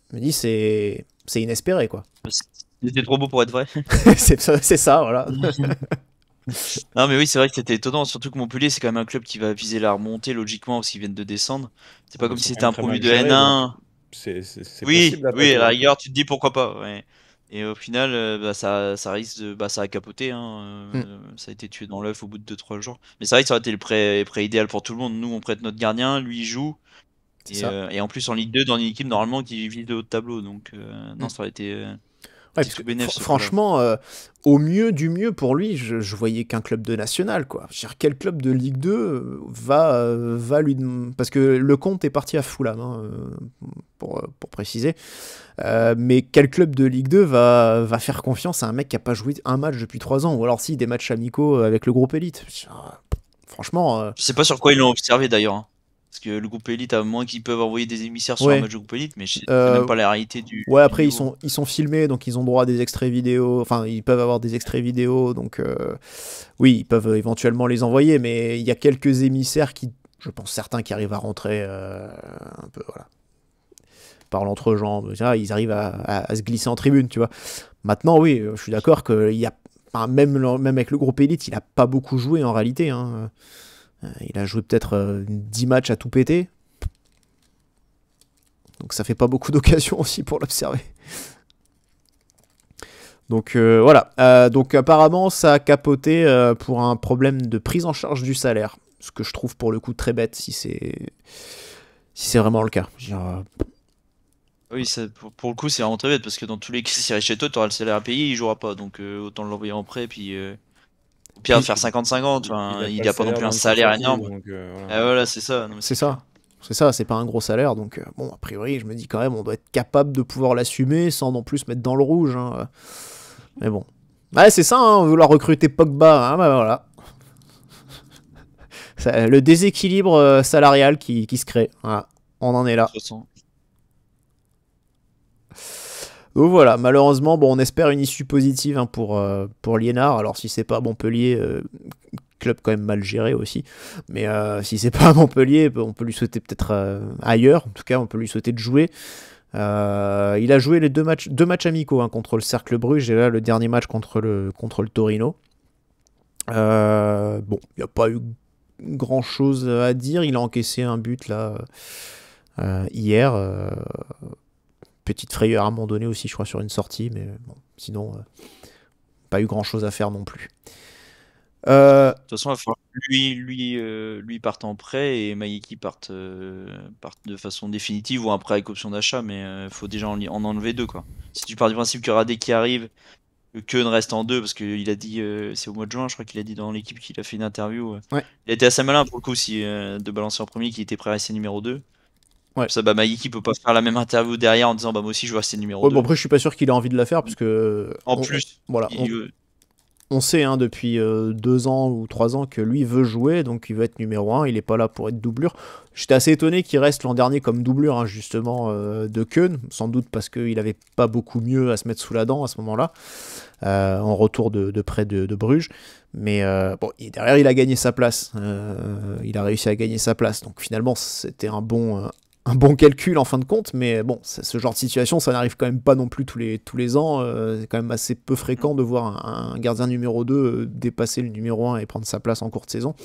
je me dis c'est inespéré, quoi.
C'était trop beau pour être vrai.
c'est ça, voilà.
Non mais oui, c'est vrai que c'était étonnant, surtout que Montpellier c'est quand même un club qui va viser la remontée logiquement parce qu'ils viennent de descendre. C'est pas comme si c'était un promu de N1.
C'est
oui,
possible.
Oui, à la rigueur tu te dis pourquoi pas. Ouais. Et au final, ça risque de, ça a capoté. Hein. Ça a été tué dans l'œuf au bout de 2-3 jours. Mais c'est vrai que ça aurait été le prêt idéal pour tout le monde. Nous on prête notre gardien, lui il joue. Et en plus en Ligue 2 dans une équipe normalement qui vit de haut de tableau. Donc non, ça aurait été.
Ouais, parce que, franchement, au mieux du mieux pour lui, je voyais qu'un club de national, quoi. Je veux dire, quel club de Ligue 2 va lui... Parce que le compte est parti à Fulham, hein, pour préciser. Mais quel club de Ligue 2 va faire confiance à un mec qui n'a pas joué un match depuis 3 ans, ou alors si, des matchs amicaux avec le groupe élite. Franchement...
Je sais pas sur quoi ils l'ont observé d'ailleurs, hein. Parce que le groupe élite, à moins qu'ils peuvent envoyer des émissaires sur un match de groupe élite, mais c'est même pas la réalité du...
Ouais, après,
du
ils sont filmés, donc ils ont droit à des extraits vidéo. Enfin, ils peuvent avoir des extraits vidéo, donc oui, ils peuvent éventuellement les envoyer, mais il y a quelques émissaires qui, je pense certains qui arrivent à rentrer un peu, voilà, par l'entrejambe, ils arrivent à se glisser en tribune, tu vois. Maintenant, oui, je suis d'accord qu'il y a, enfin, même avec le groupe élite, il a pas beaucoup joué en réalité, hein. Il a joué peut-être 10 matchs à tout péter. Donc ça fait pas beaucoup d'occasions aussi pour l'observer. Donc voilà. Donc apparemment ça a capoté pour un problème de prise en charge du salaire. Ce que je trouve pour le coup très bête si c'est vraiment le cas.
Oui, pour le coup c'est vraiment très bête parce que dans tous les cas, si il reste chez toi, tu auras le salaire à payer, il jouera pas. Donc autant l'envoyer en prêt, puis... Au pire, de faire 50-50, il n'y a pas non plus un salaire énorme. Donc, voilà, c'est ça. Non,
c'est ça. C'est ça, c'est pas un gros salaire. Donc, bon, a priori, je me dis quand même, on doit être capable de pouvoir l'assumer sans non plus se mettre dans le rouge. Hein. Mais bon. Ouais, c'est ça, hein, vouloir recruter Pogba. Hein, bah voilà. Le déséquilibre salarial qui se crée. Voilà. On en est là. Donc voilà, malheureusement, bon, on espère une issue positive, hein, pour Liénard. Alors si c'est pas Montpellier, club quand même mal géré aussi, mais si c'est pas Montpellier, on peut lui souhaiter peut-être ailleurs. En tout cas, on peut lui souhaiter de jouer. Il a joué les deux matchs amicaux, hein, contre le Cercle Bruges et là le dernier match contre le Torino. Bon, il n'y a pas eu grand chose à dire. Il a encaissé un but là hier. Petite frayeur à un moment donné aussi, je crois, sur une sortie, mais bon, sinon, pas eu grand chose à faire non plus.
De toute façon, il va falloir que lui parte en prêt et Maïki parte de façon définitive ou un prêt avec option d'achat, mais il faut déjà en enlever 2, quoi. Si tu pars du principe qu'il y aura des qui arrivent, que Keun reste en 2, parce qu'il a dit, c'est au mois de juin, je crois qu'il a dit dans l'équipe qu'il a fait une interview.
Ouais.
Il a été assez malin pour le coup aussi, de balancer en premier qu'il était prêt à rester numéro 2.
Ouais.
Ça, Maïki peut pas faire la même interview derrière en disant moi aussi je veux rester numéro 2.
Bon, après, je suis pas sûr qu'il ait envie de la faire, parce que. Voilà. On sait, hein, depuis 2 ans ou 3 ans que lui veut jouer, donc il veut être numéro 1, il est pas là pour être doublure. J'étais assez étonné qu'il reste l'an dernier comme doublure, hein, justement, de Keun, sans doute parce qu'il avait pas beaucoup mieux à se mettre sous la dent à ce moment-là, en retour de près de Bruges. Mais bon, derrière, il a gagné sa place. Il a réussi à gagner sa place, donc finalement, c'était un bon calcul en fin de compte, mais bon, ce genre de situation, ça n'arrive quand même pas non plus tous les ans. C'est quand même assez peu fréquent de voir un gardien numéro 2 dépasser le numéro 1 et prendre sa place en cours de saison.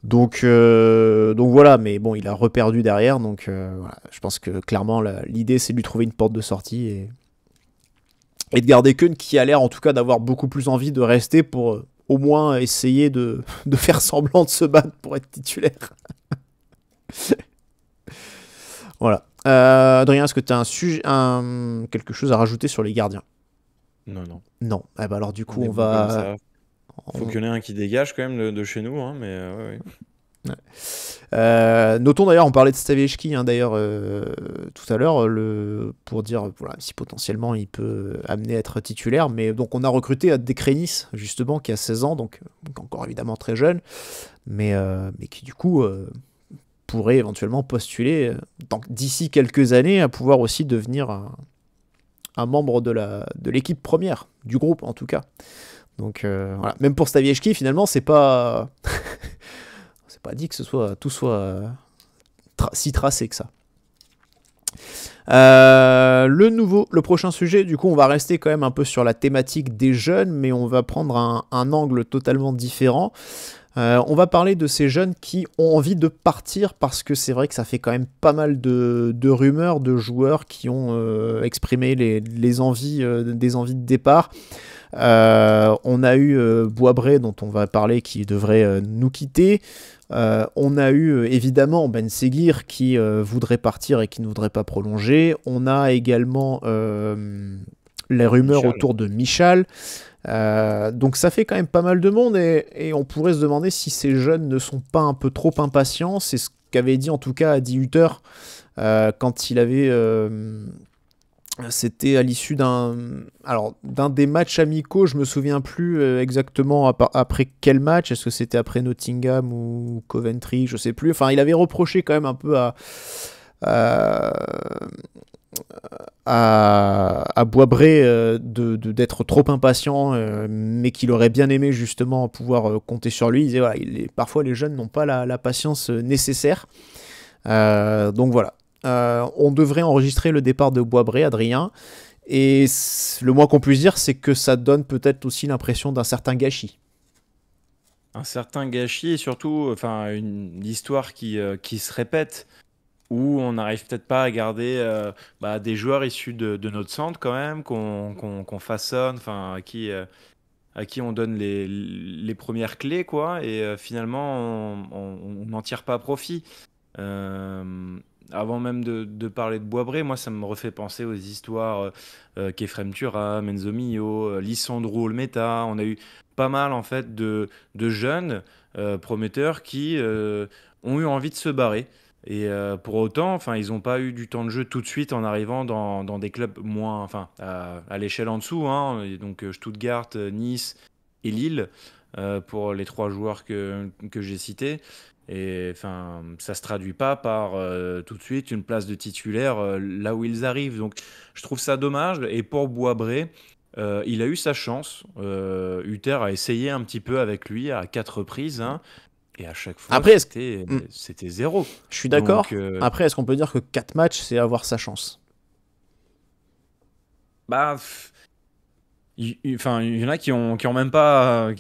Donc voilà, mais bon, il a reperdu derrière, donc voilà, je pense que clairement, l'idée, c'est de lui trouver une porte de sortie et de garder Keun, qui a l'air en tout cas d'avoir beaucoup plus envie de rester pour au moins essayer de faire semblant de se battre pour être titulaire. Voilà. Adrien, est-ce que tu as quelque chose à rajouter sur les gardiens?
Non.
Non. Eh ben alors du coup, on va...
Faut qu'il y en ait un qui dégage quand même de chez nous, hein, mais ouais.
Notons d'ailleurs, on parlait de Stavieshki, hein, d'ailleurs tout à l'heure, pour dire voilà, si potentiellement il peut amener à être titulaire, mais donc on a recruté Dekrenis justement qui a 16 ans, donc encore évidemment très jeune, mais qui du coup pourrait éventuellement postuler d'ici quelques années à pouvoir aussi devenir un membre de l'équipe première, du groupe en tout cas. Donc voilà, même pour Stavieshki finalement c'est pas c'est pas dit que tout soit si tracé que ça. Le prochain sujet, du coup on va rester quand même un peu sur la thématique des jeunes, mais on va prendre un angle totalement différent. On va parler de ces jeunes qui ont envie de partir, parce que c'est vrai que ça fait quand même pas mal de rumeurs de joueurs qui ont exprimé des envies de départ. On a eu Boisbré, dont on va parler, qui devrait nous quitter. On a eu évidemment Ben Seguir qui voudrait partir et qui ne voudrait pas prolonger. On a également les rumeurs autour de Michal. Donc ça fait quand même pas mal de monde et on pourrait se demander si ces jeunes ne sont pas un peu trop impatients. C'est ce qu'avait dit en tout cas Adi Hutter quand il avait... c'était à l'issue d'un des matchs amicaux, je me souviens plus exactement après quel match, est-ce que c'était après Nottingham ou Coventry, je sais plus. Enfin, il avait reproché quand même un peu à Boisbré d'être trop impatient, mais qu'il aurait bien aimé justement pouvoir compter sur lui. Il disait voilà, parfois les jeunes n'ont pas la patience nécessaire. Donc voilà. On devrait enregistrer le départ de Boisbré, Adrien, et le moins qu'on puisse dire, c'est que ça donne peut-être aussi l'impression d'un certain gâchis.
Un certain gâchis et surtout une histoire qui se répète, où on n'arrive peut-être pas à garder des joueurs issus de notre centre quand même, qu'on façonne, à qui on donne les premières clés, quoi, et finalement on n'en tire pas profit. Avant même de parler de Boisbré, moi ça me refait penser aux histoires qu'Efrem Turam, Enzo Mio, Lisandro Olmeta. On a eu pas mal en fait de jeunes prometteurs qui ont eu envie de se barrer. Et pour autant, ils n'ont pas eu du temps de jeu tout de suite en arrivant dans des clubs moins, à l'échelle en dessous, hein, et donc Stuttgart, Nice et Lille, pour les 3 joueurs que j'ai cités. Et ça se traduit pas par tout de suite une place de titulaire là où ils arrivent. Donc je trouve ça dommage. Et pour Boisbré, il a eu sa chance. Hutter a essayé un petit peu avec lui à 4 reprises, hein, et à chaque fois
Après,
c'était 0.
Je suis d'accord.
Donc,
Après, est-ce qu'on peut dire que 4 matchs, c'est avoir sa chance?
Il y en a qui ont même pas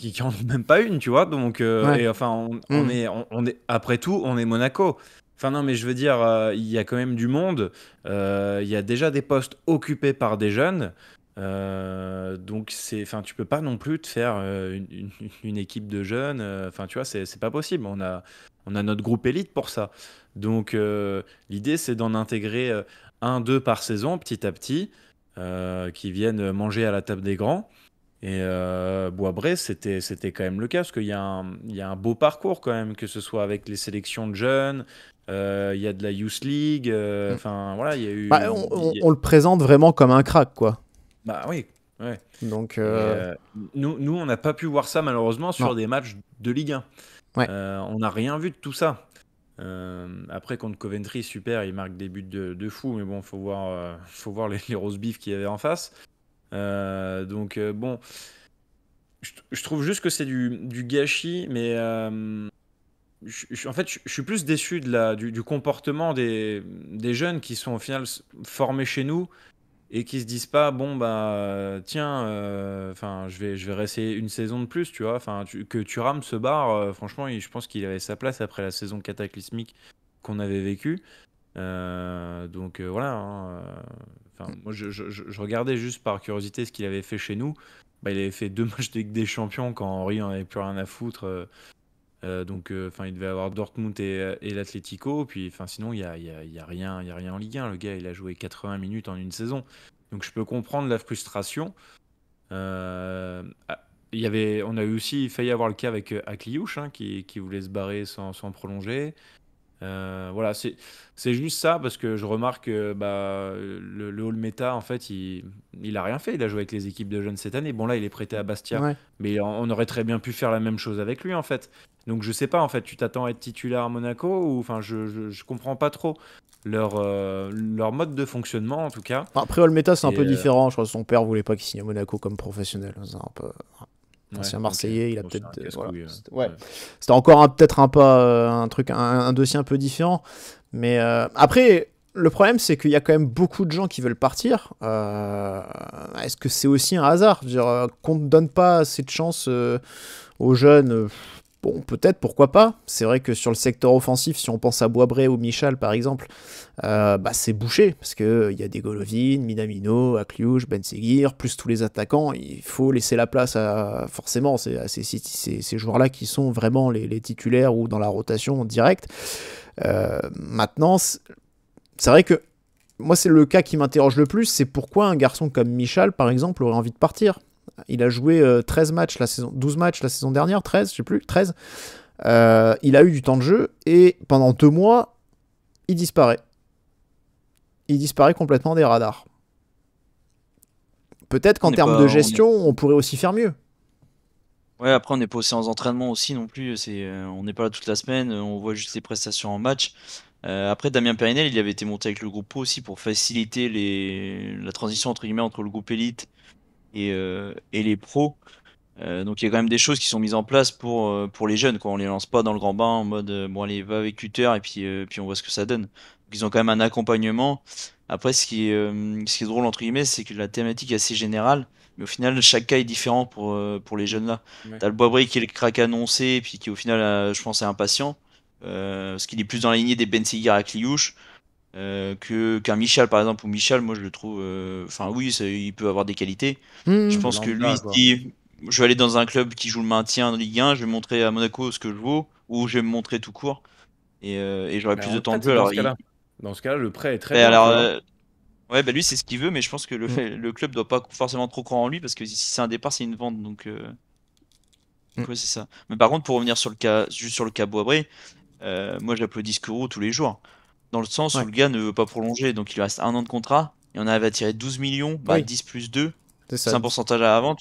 une, tu vois. Donc
Ouais.
et on est après tout, on est Monaco. Non, mais je veux dire, il y a quand même du monde. Il y a déjà des postes occupés par des jeunes. Donc tu peux pas non plus te faire une équipe de jeunes. Tu vois, c'est pas possible. On a notre groupe élite pour ça. Donc l'idée, c'est d'en intégrer 1-2 par saison, petit à petit. Qui viennent manger à la table des grands. Et Boisbré, c'était quand même le cas, parce qu'il y a un beau parcours quand même, que ce soit avec les sélections de jeunes, il y a de la Youth League, voilà, il y a eu...
On le présente vraiment comme un crack, quoi.
Bah oui, ouais.
Donc,
nous, on n'a pas pu voir ça malheureusement sur des matchs de Ligue 1.
Ouais.
On n'a rien vu de tout ça. Après, contre Coventry, super, il marque des buts de fou, mais bon, faut voir les roast beef qu'il y avait en face. Donc bon, je trouve juste que c'est du gâchis, mais en fait, je suis plus déçu du comportement des jeunes qui sont au final formés chez nous et qui se disent pas, bon tiens, je vais réessayer une saison de plus, tu vois. Que Thuram se barre, franchement, je pense qu'il avait sa place après la saison cataclysmique qu'on avait vécue. Donc voilà, hein, moi je regardais juste par curiosité ce qu'il avait fait chez nous. Il avait fait 2 matchs de Ligue des Champions quand Henry en avait plus rien à foutre. Donc il devait avoir Dortmund et l'Atlético. Puis sinon il y a rien en Ligue 1. Le gars, il a joué 80 minutes en une saison. Donc je peux comprendre la frustration. On a eu aussi failli avoir le cas avec Akliouche, hein, qui voulait se barrer sans prolonger. Voilà, c'est juste ça, parce que je remarque que le Olmeta, en fait, il a rien fait. Il a joué avec les équipes de jeunes cette année. Bon, là, il est prêté à Bastia,
ouais.
mais on aurait très bien pu faire la même chose avec lui, en fait. Donc je sais pas, en fait, tu t'attends à être titulaire à Monaco, ou je comprends pas trop leur mode de fonctionnement, en tout cas.
Après, Olmeta, c'est un
Et,
peu différent. Je crois que son père voulait pas qu'il signe à Monaco comme professionnel. C'est un peu... Ancien Marseillais,
ok.
il a
Bon,
peut-être...
c'est un
voilà.
casse-couille,
Ouais. C'était encore peut-être un dossier un peu différent. Mais après, le problème, c'est qu'il y a quand même beaucoup de gens qui veulent partir. Est-ce que c'est aussi un hasard? Je veux dire, qu'on ne donne pas assez de chance aux jeunes, bon, peut-être, pourquoi pas. C'est vrai que sur le secteur offensif, si on pense à Boisbré ou Michal, par exemple, c'est bouché, parce qu'il y a des Golovin, Minamino, Akliouche, Ben Seguir, plus tous les attaquants. Il faut laisser la place forcément à ces joueurs-là qui sont vraiment les titulaires ou dans la rotation directe. Maintenant, c'est vrai que moi, c'est le cas qui m'interroge le plus, c'est pourquoi un garçon comme Michal, par exemple, aurait envie de partir. Il a joué 12 matchs la saison dernière, 13, je sais plus, 13. Il a eu du temps de jeu, et pendant 2 mois, il disparaît. Il disparaît complètement des radars. Peut-être qu'en termes de gestion, on pourrait aussi faire mieux.
Ouais, après, on n'est pas aux séances d'entraînement aussi non plus. On n'est pas là toute la semaine, on voit juste les prestations en match. Après, Damien Périnel, il avait été monté avec le groupe pro aussi pour faciliter la transition entre guillemets entre le groupe élite et les pros. Donc il y a quand même des choses qui sont mises en place pour les jeunes, quoi. On les lance pas dans le grand bain en mode bon allez va avec Cutter et puis on voit ce que ça donne. Donc, ils ont quand même un accompagnement. Après ce qui est drôle entre guillemets, c'est que la thématique est assez générale, mais au final chaque cas est différent pour les jeunes là.
Ouais.
T'as le Boisbré qui est le crack annoncé et puis qui au final je pense est impatient. Parce qu'il est plus dans la lignée des Ben Seghir à Cliouche qu'un Michal par exemple, ou Michal moi je le trouve enfin oui il peut avoir des qualités. Je pense que lui il se dit je vais aller dans un club qui joue le maintien en Ligue 1, je vais montrer à Monaco ce que je vaux, ou je vais me montrer tout court et j'aurai plus de temps de jeu.
Dans ce cas-là, le prêt est très
bien.
Alors,
ouais, lui c'est ce qu'il veut, mais je pense que le club doit pas forcément trop croire en lui, parce que si c'est un départ, c'est une vente, donc ouais, c'est ça. Mais par contre, pour revenir sur le cas Boisbré, moi j'applaudis Skoro tous les jours, dans le sens où le gars ne veut pas prolonger, donc il lui reste 1 an de contrat, et on arrive à tirer 12 millions, 10 plus 2, c'est un pourcentage à la vente.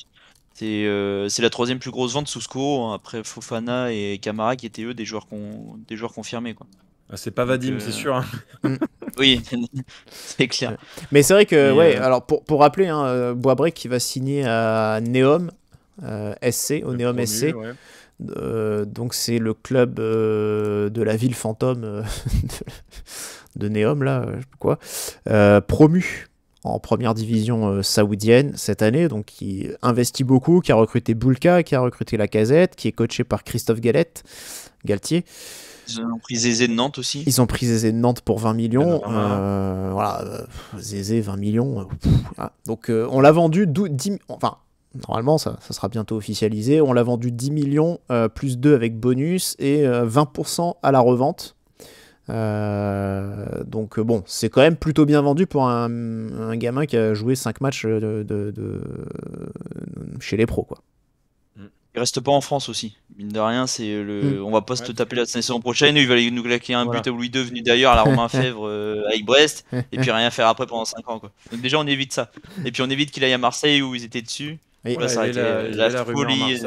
C'est la 3e plus grosse vente sous Skoro, hein, après Fofana et Camara qui étaient eux des joueurs confirmés, quoi.
C'est pas Vadim, c'est sûr. Hein.
Oui, c'est clair.
Mais c'est vrai que, alors pour rappeler, hein, Boisbré qui va signer à Neom SC, au Neom SC. Ouais. Donc c'est le club de la ville fantôme de Neom, là, je sais pas quoi, promu en première division saoudienne cette année, donc qui investit beaucoup, qui a recruté Boulka, qui a recruté Lacazette, qui est coaché par Christophe Galtier.
Ils ont pris Zézé de Nantes aussi.
Ils ont pris Zézé de Nantes pour 20 millions. Voilà, Zézé, 20 millions. Voilà. Donc on l'a vendu 10... Enfin, normalement, ça sera bientôt officialisé. On l'a vendu 10 millions, plus 2 avec bonus, et 20% à la revente. Donc bon, c'est quand même plutôt bien vendu pour un gamin qui a joué 5 matchs chez les pros, quoi.
Il reste pas en France aussi, mine de rien, on va pas se taper la saison prochaine, il va nous claquer un but à Louis II venu d'ailleurs à la Romain Fèvre avec Brest, et puis rien faire après pendant 5 ans, quoi. Donc déjà on évite ça, et puis on évite qu'il aille à Marseille où ils étaient dessus.
Là,
ça a été la folie.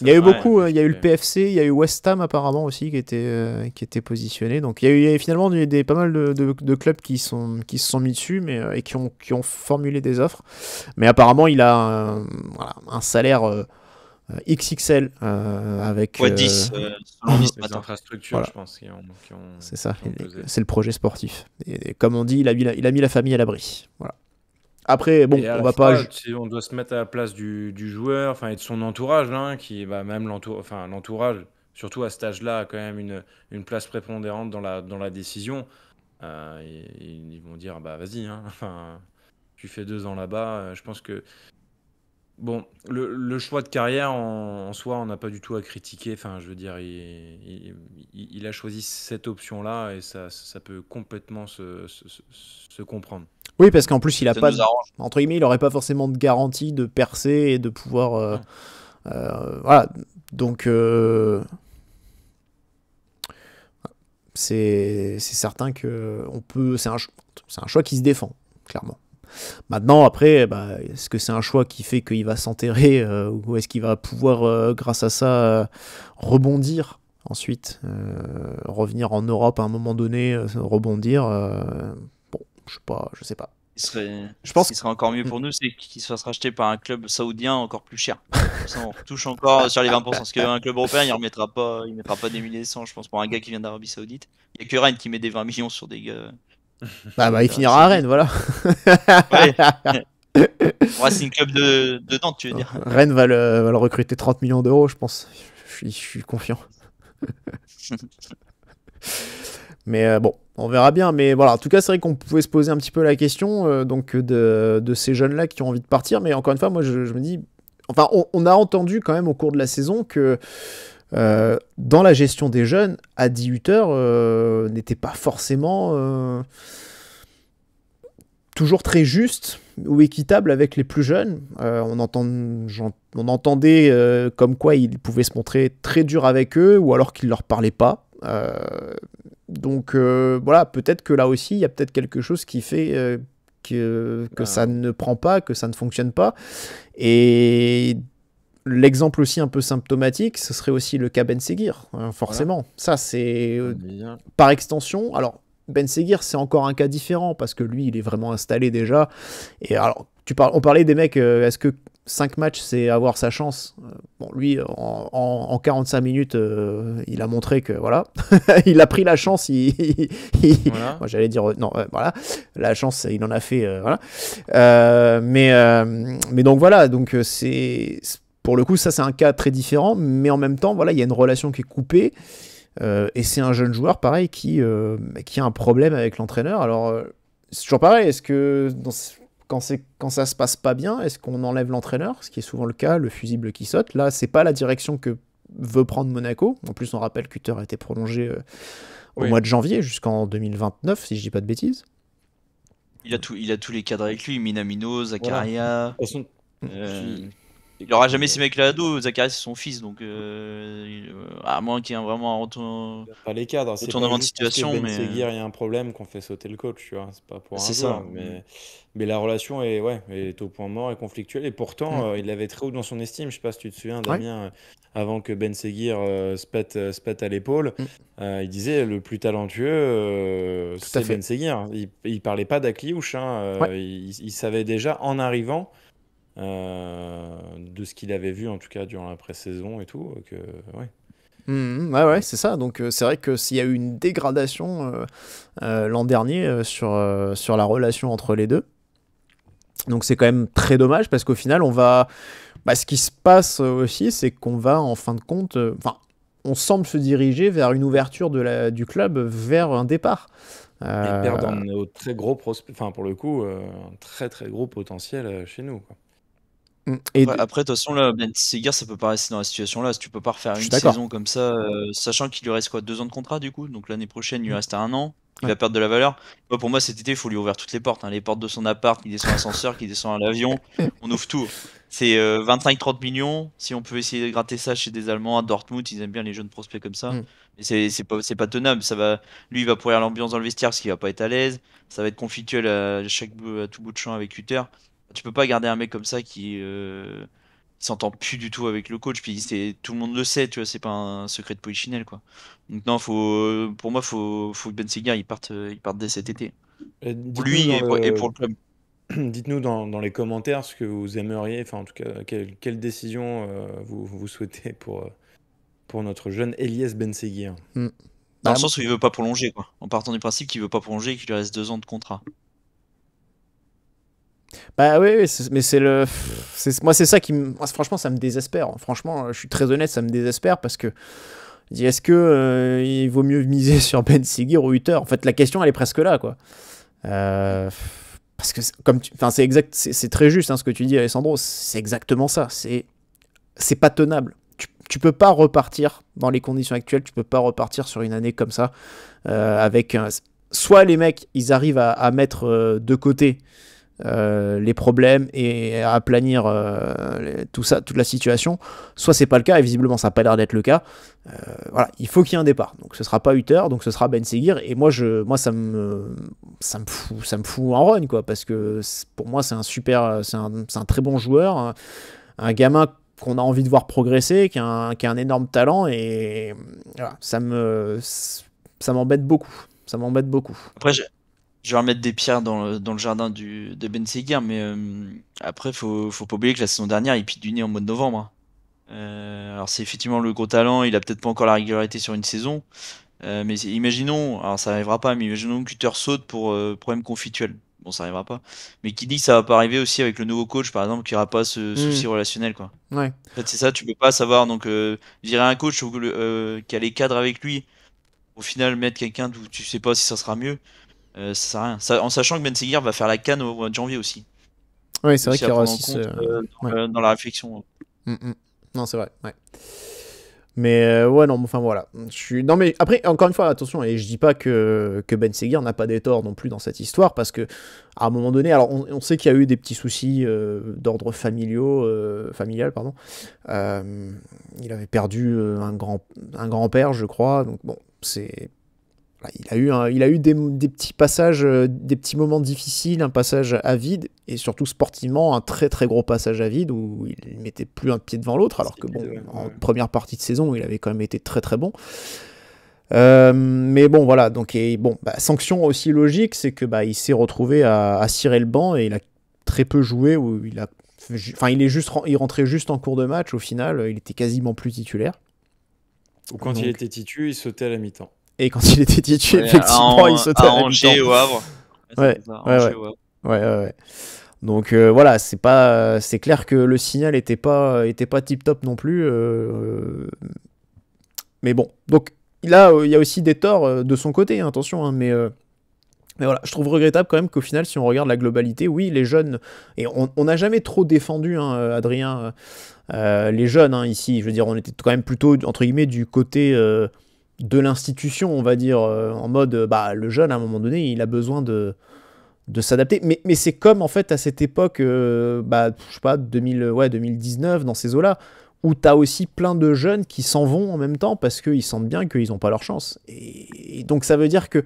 Il y a eu beaucoup, il y a eu le PFC, il y a eu West Ham apparemment aussi qui était positionné. Donc il y a eu finalement pas mal de clubs qui se sont mis dessus, mais et qui ont formulé des offres. Mais apparemment il a un salaire XXL avec
10
les infrastructures, voilà. Je pense qui ont
c'est ça, c'est le projet sportif. Et comme on dit, il a mis la famille à l'abri. Voilà. Après, bon, on va pas.
On doit se mettre à la place du joueur, enfin, et de son entourage, hein, qui va même l'entourage, surtout à cet âge-là, a quand même une place prépondérante dans la décision. Ils vont dire, bah vas-y, hein, enfin, tu fais 2 ans là-bas. Je pense que bon, le choix de carrière en soi, on n'a pas du tout à critiquer. Enfin, je veux dire, il a choisi cette option-là et ça peut complètement se comprendre.
Oui, parce qu'en plus, il a pas, entre guillemets, il aurait pas forcément de garantie de percer et de pouvoir, voilà. Donc, c'est certain que c'est un choix qui se défend, clairement. Maintenant, après, est-ce que c'est un choix qui fait qu'il va s'enterrer ou est-ce qu'il va pouvoir, grâce à ça, rebondir ensuite, revenir en Europe à un moment donné, rebondir bon, je sais pas.
Je pense qu'il serait encore mieux pour nous, c'est qu'il se fasse racheter par un club saoudien encore plus cher. Ça, on touche encore sur les 20%, parce qu'un club européen, il mettra pas des milliers de cents, je pense, pour un gars qui vient d'Arabie Saoudite. Il n'y a que Rennes qui met des 20 millions sur des gars.
Il finira à Rennes, voilà.
Ouais. C'est une club de Nantes, tu veux dire.
Rennes va le recruter 30 millions d'euros, je pense. Je suis confiant. Mais bon, on verra bien. Mais voilà, en tout cas, c'est vrai qu'on pouvait se poser un petit peu la question donc de ces jeunes-là qui ont envie de partir. Mais encore une fois, moi, je me dis... Enfin, on a entendu quand même au cours de la saison que dans la gestion des jeunes, Adi Hutter n'était pas forcément toujours très juste ou équitable avec les plus jeunes. On entendait comme quoi il pouvait se montrer très dur avec eux, ou alors qu'il leur parlait pas. Donc voilà, peut-être que là aussi, il y a peut-être quelque chose qui fait que ça ne prend pas, que ça ne fonctionne pas. Et l'exemple aussi un peu symptomatique, ce serait aussi le cas Ben Seguir, forcément. Voilà. Ça, c'est par extension. Alors, Ben Seguir, c'est encore un cas différent, parce que lui, il est vraiment installé déjà. Et alors, on parlait des mecs, est-ce que 5 matchs, c'est avoir sa chance? Bon, lui, en 45 minutes, il a montré que, voilà, il a pris la chance, voilà. Moi, j'allais dire, non, voilà, la chance, il en a fait, voilà. Mais donc, voilà, donc pour le coup, ça, c'est un cas très différent, mais en même temps, voilà, il y a une relation qui est coupée, et c'est un jeune joueur, pareil, qui a un problème avec l'entraîneur. Alors, c'est toujours pareil, est-ce que quand ça se passe pas bien, est-ce qu'on enlève l'entraîneur, ce qui est souvent le cas, le fusible qui saute? Là, c'est pas la direction que veut prendre Monaco. En plus, on rappelle qu'Hutter a été prolongé au mois de janvier jusqu'en 2029, si je dis pas de bêtises.
Il a tous les cadres avec lui, Minamino, Zakaria. Il aura jamais ces mecs là à dos. Zakaria, c'est son fils, donc à moins qu'il y ait vraiment un retournement de situation.
Ben Seguir, il y a un problème qu'on fait sauter le coach, tu vois. C'est pas pour un joueur, mais la relation est au point mort et conflictuelle. Et pourtant, il l'avait très haut dans son estime. Je sais pas si tu te souviens, Damien, avant que Ben Seguir se pète à l'épaule, il disait le plus talentueux, c'est Ben Seguir. Il parlait pas d'Akliouche. Il savait déjà en arrivant. De ce qu'il avait vu en tout cas durant la pré-saison et tout
ouais, c'est ça. Donc c'est vrai que s'il y a eu une dégradation l'an dernier sur la relation entre les deux, donc c'est quand même très dommage, parce qu'au final ce qui se passe aussi, c'est qu'on va en fin de compte, on semble se diriger vers une ouverture du club vers un départ.
Et perdre un très gros pour le coup un très très gros potentiel chez nous, quoi.
Après, de toute façon, là, Ben Seguir, ça peut pas rester dans la situation là. Si tu peux pas refaire une saison comme ça, sachant qu'il lui reste 2 ans de contrat, du coup, donc l'année prochaine, il lui reste 1 an, il va perdre de la valeur. Pour moi, cet été, il faut lui ouvrir toutes les portes, les portes de son appart, qui descend à l'ascenseur, qui descend à l'avion, on ouvre tout. C'est 25-30 millions. Si on peut essayer de gratter ça chez des Allemands, à Dortmund, ils aiment bien les jeunes prospects comme ça. Mais c'est pas tenable. Lui, il va pourrir l'ambiance dans le vestiaire parce qu'il va pas être à l'aise. Ça va être conflictuel à tout bout de champ avec Hutter. Tu peux pas garder un mec comme ça qui s'entend plus du tout avec le coach, puis tout le monde le sait, tu vois, c'est pas un secret de polichinelle, quoi. Donc non, pour moi, faut que Ben Seguir il parte dès cet été. Pour lui et pour le club.
Dites-nous dans les commentaires ce que vous aimeriez, enfin en tout cas quelle décision vous souhaitez pour notre jeune Eliès Ben Seguir.
Dans le sens où il veut pas prolonger, quoi. En partant du principe qu'il veut pas prolonger et qu'il lui reste 2 ans de contrat.
Bah oui, mais moi c'est ça franchement ça me désespère. Franchement, je suis très honnête, ça me désespère, parce que est-ce que il vaut mieux miser sur Ben Seguir ou Hutter? En fait, la question elle est presque là, quoi. Parce que c'est très juste ce que tu dis, Alessandro. C'est exactement ça. C'est pas tenable. Tu peux pas repartir dans les conditions actuelles. Tu peux pas repartir sur une année comme ça avec soit les mecs ils arrivent à mettre de côté les problèmes et à aplanir toute la situation, soit c'est pas le cas, et visiblement ça n'a pas l'air d'être le cas. Voilà, il faut qu'il y ait un départ, donc ce sera pas Hutter, donc ce sera Ben Seguir, et moi ça me fout en rogne, quoi, parce que pour moi c'est un très bon joueur, un gamin qu'on a envie de voir progresser, qui a un énorme talent, et voilà, ça m'embête beaucoup.
Après, je vais remettre des pierres dans le jardin de Ben Seguir, mais après, faut pas oublier que la saison dernière, il pique du nez en mois de novembre. Alors, c'est effectivement le gros talent, il a peut-être pas encore la régularité sur une saison, mais imaginons, alors ça arrivera pas, mais imaginons qu'Hutter saute pour problème conflictuel. Bon, ça arrivera pas. Mais qui dit que ça va pas arriver aussi avec le nouveau coach, par exemple, qui aura pas ce souci relationnel, quoi.
Ouais.
En fait, c'est ça, tu peux pas savoir. Donc, virer un coach qui a les cadres avec lui, au final, mettre quelqu'un d'où tu sais pas si ça sera mieux. Ça sert à rien. En sachant que Ben Seguir va faire la CAN au mois de janvier aussi.
Oui, c'est vrai qu'il y aura aussi
dans la réflexion.
Non, c'est vrai, ouais. Mais ouais, non, enfin voilà. Non, mais après, encore une fois, attention, et je dis pas que Ben Seguir n'a pas des torts non plus dans cette histoire, parce que à un moment donné, alors on sait qu'il y a eu des petits soucis d'ordre familial, pardon. Il avait perdu un grand-père, je crois, donc bon, c'est. Il a eu des petits passages, des petits moments difficiles, un passage à vide, et surtout sportivement, un très très gros passage à vide où il mettait plus un pied devant l'autre, alors que bon, en première partie de saison, il avait quand même été très très bon. Mais bon, voilà, donc sanction aussi logique, c'est que il s'est retrouvé à cirer le banc et il a très peu joué, où il rentrait juste en cours de match, au final, il était quasiment plus titulaire.
Ou quand il était titu, il sautait à la mi-temps.
Et quand il était titu, effectivement, il sautait à la
Angers,
mi-temps.
au Havre.
Ouais. Donc voilà, c'est clair que le signal était pas tip top non plus. Mais bon, donc là, il y a aussi des torts de son côté, hein, attention, hein, mais voilà, je trouve regrettable quand même qu'au final, si on regarde la globalité, oui, les jeunes, et on n'a jamais trop défendu, hein, Adrien, les jeunes, hein, ici, je veux dire, on était quand même plutôt, entre guillemets, du côté de l'institution, on va dire, en mode, le jeune, à un moment donné, il a besoin de s'adapter. Mais c'est comme, en fait, à cette époque, je sais pas, 2019, dans ces eaux-là, où t'as aussi plein de jeunes qui s'en vont en même temps parce qu'ils sentent bien qu'ils n'ont pas leur chance. Et donc, ça veut dire que...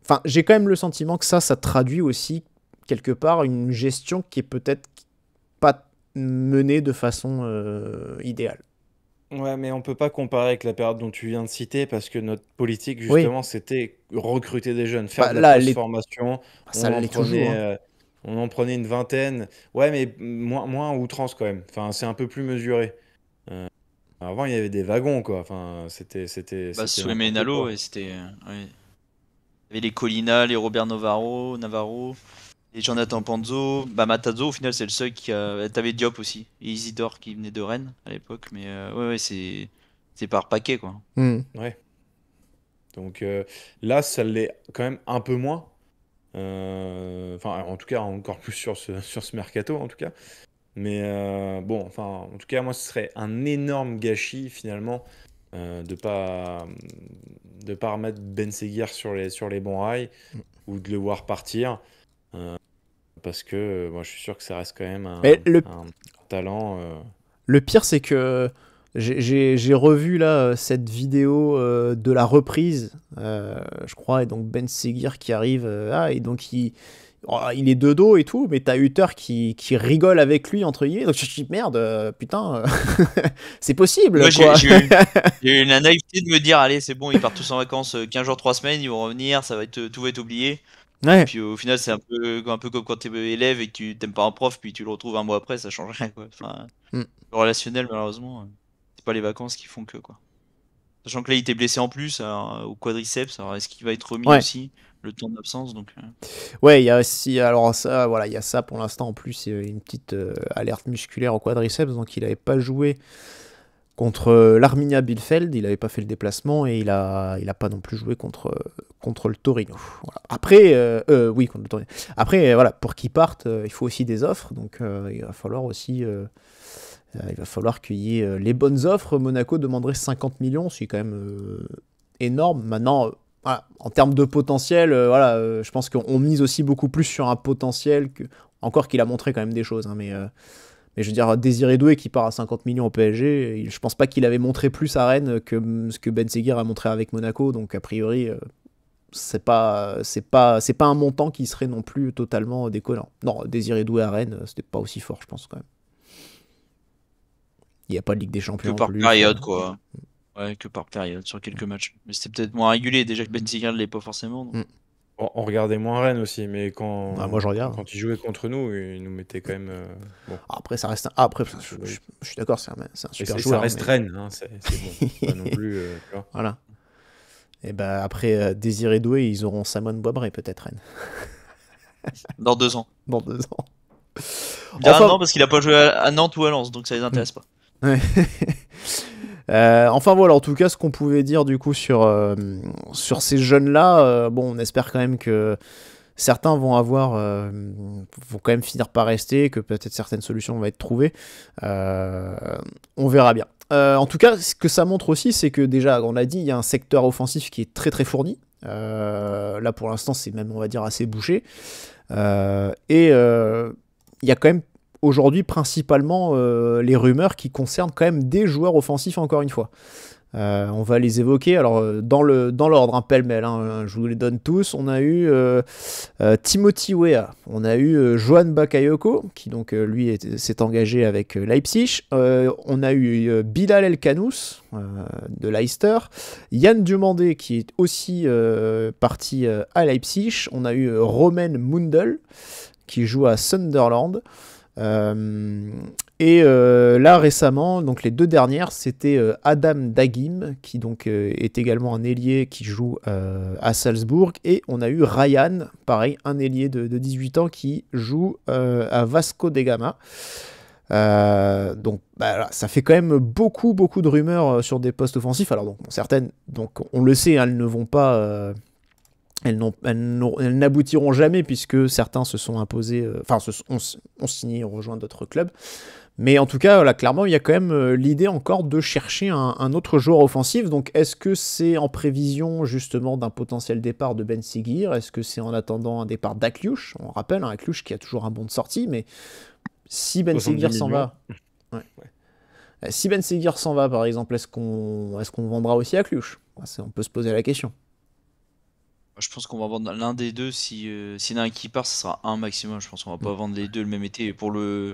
Enfin, j'ai quand même le sentiment que ça traduit aussi, quelque part, une gestion qui est peut-être pas menée de façon idéale.
Ouais, mais on peut pas comparer avec la période dont tu viens de citer parce que notre politique, justement, c'était recruter des jeunes, faire de la post-formation. On en prenait une vingtaine. Ouais, mais moins à outrance quand même. Enfin, c'est un peu plus mesuré. Avant, il y avait des wagons, quoi. Enfin, c'était
sous les Ménalo, et c'était... ouais. Il y avait les Colina, les Robert Navarro, les Jonathan Panzo. Matazo, au final, c'est le seul qui a... T'avais Diop aussi, et Isidore qui venait de Rennes à l'époque. Mais c'est par paquet, quoi.
Ouais. Donc là, ça l'est quand même un peu moins. Enfin, en tout cas, encore plus sur ce mercato, en tout cas. Mais bon, enfin, en tout cas, moi, ce serait un énorme gâchis, finalement, de pas remettre Ben Seguir sur les bons rails ou de le voir partir. Parce que moi, je suis sûr que ça reste quand même un talent.
Le pire, c'est que j'ai revu là cette vidéo de la reprise, je crois, et donc Ben Seguir qui arrive, et donc il est de dos et tout, mais t'as Hutter qui rigole avec lui, entre guillemets, donc je me suis dit, merde, putain, c'est possible.
Moi,
quoi.
J'ai eu la naïveté de me dire, allez, c'est bon, ils partent tous en vacances 15 jours, 3 semaines, ils vont revenir, tout va être oublié.
Ouais.
Et puis au final, c'est un peu comme quand t'es élève et que tu t'aimes pas un prof, puis tu le retrouves un mois après, ça change rien, quoi. Enfin, le relationnel, malheureusement, c'est pas les vacances qui font que, quoi. Sachant que là, il était blessé en plus au quadriceps, alors est-ce qu'il va être remis aussi le temps d'absence, donc...
Ouais, il y a aussi, alors ça, voilà, il y a ça pour l'instant, en plus, il y a une petite alerte musculaire au quadriceps, donc il n'avait pas joué contre l'Arminia Bielefeld, il n'avait pas fait le déplacement, et il a pas non plus joué contre le Torino. Voilà. Après, oui, contre le Torino. Après, voilà, pour qu'il parte, il faut aussi des offres, donc il va falloir aussi... il va falloir qu'il y ait les bonnes offres. Monaco demanderait 50 millions, c'est quand même énorme. Maintenant, voilà, en termes de potentiel, je pense qu'on mise aussi beaucoup plus sur un potentiel, encore qu'il a montré quand même des choses. Hein, mais je veux dire, Désiré Doué qui part à 50 millions au PSG, je pense pas qu'il avait montré plus à Rennes que ce que Ben Seguir a montré avec Monaco. Donc a priori, c'est pas un montant qui serait non plus totalement déconnant. Non, Désiré Doué à Rennes, c'était pas aussi fort, je pense quand même. Il n'y a pas de Ligue des Champions.
Que par période, quoi. Ouais, que par période, sur quelques matchs. Mais c'était peut-être moins régulier, déjà que Ben Seguir ne l'est pas forcément. Donc.
On regardait moins Rennes aussi, mais quand,
moi, je regarde.
Quand il jouait contre nous, il nous mettait quand même... bon.
Après, ça reste après, je suis d'accord, c'est un super joueur.
Ça reste Rennes, hein, c'est bon. Pas non plus, tu vois.
Voilà. Et après Désiré Doué, ils auront Samon Boisbré, peut-être, Rennes.
Dans 2 ans.
Dans 2 ans.
Enfin... non, parce qu'il a pas joué à Nantes ou à Lens, donc ça les intéresse pas.
Ouais. Enfin voilà, en tout cas, ce qu'on pouvait dire du coup sur ces jeunes-là, bon, on espère quand même que certains vont quand même finir par rester, que peut-être certaines solutions vont être trouvées. On verra bien. En tout cas, ce que ça montre aussi, c'est que déjà, on l'a dit, il y a un secteur offensif qui est très très fourni. Là, pour l'instant, c'est même, on va dire, assez bouché. Il y a quand même aujourd'hui principalement les rumeurs qui concernent quand même des joueurs offensifs, encore une fois. On va les évoquer. Alors, dans l'ordre, hein, pêle-mêle, hein, je vous les donne tous. On a eu Timothy Weah, on a eu Johan Bakayoko, qui donc lui s'est engagé avec Leipzig. On a eu Bilal El-Kanous de Leicester. Yann Diomandé, qui est aussi parti à Leipzig. On a eu Romain Mundel, qui joue à Sunderland. Là récemment, donc les deux dernières, c'était Adam Dagim, qui donc est également un ailier qui joue à Salzbourg, et on a eu Ryan, pareil, un ailier de 18 ans qui joue à Vasco da Gama. Donc là, ça fait quand même beaucoup de rumeurs sur des postes offensifs. Alors donc certaines, donc on le sait, hein, elles ne vont pas elles n'aboutiront jamais, puisque certains se sont imposés, ont signé, ont rejoint d'autres clubs. Mais en tout cas, là, clairement, il y a quand même l'idée encore de chercher un autre joueur offensif. Donc, est-ce que c'est en prévision justement d'un potentiel départ de Ben Seguir? Est-ce que c'est en attendant un départ d'Akliouche? On rappelle, hein, Akliouche qui a toujours un bon de sortie, mais si Ben Seguir s'en va... Ouais. Si Ben Seguir s'en va, par exemple, est-ce qu'on vendra aussi Akliouche? On peut se poser la question.
Je pense qu'on va vendre l'un des deux. S'il y en a un qui part, ce sera un maximum. Je pense qu'on va pas vendre les deux le même été. Et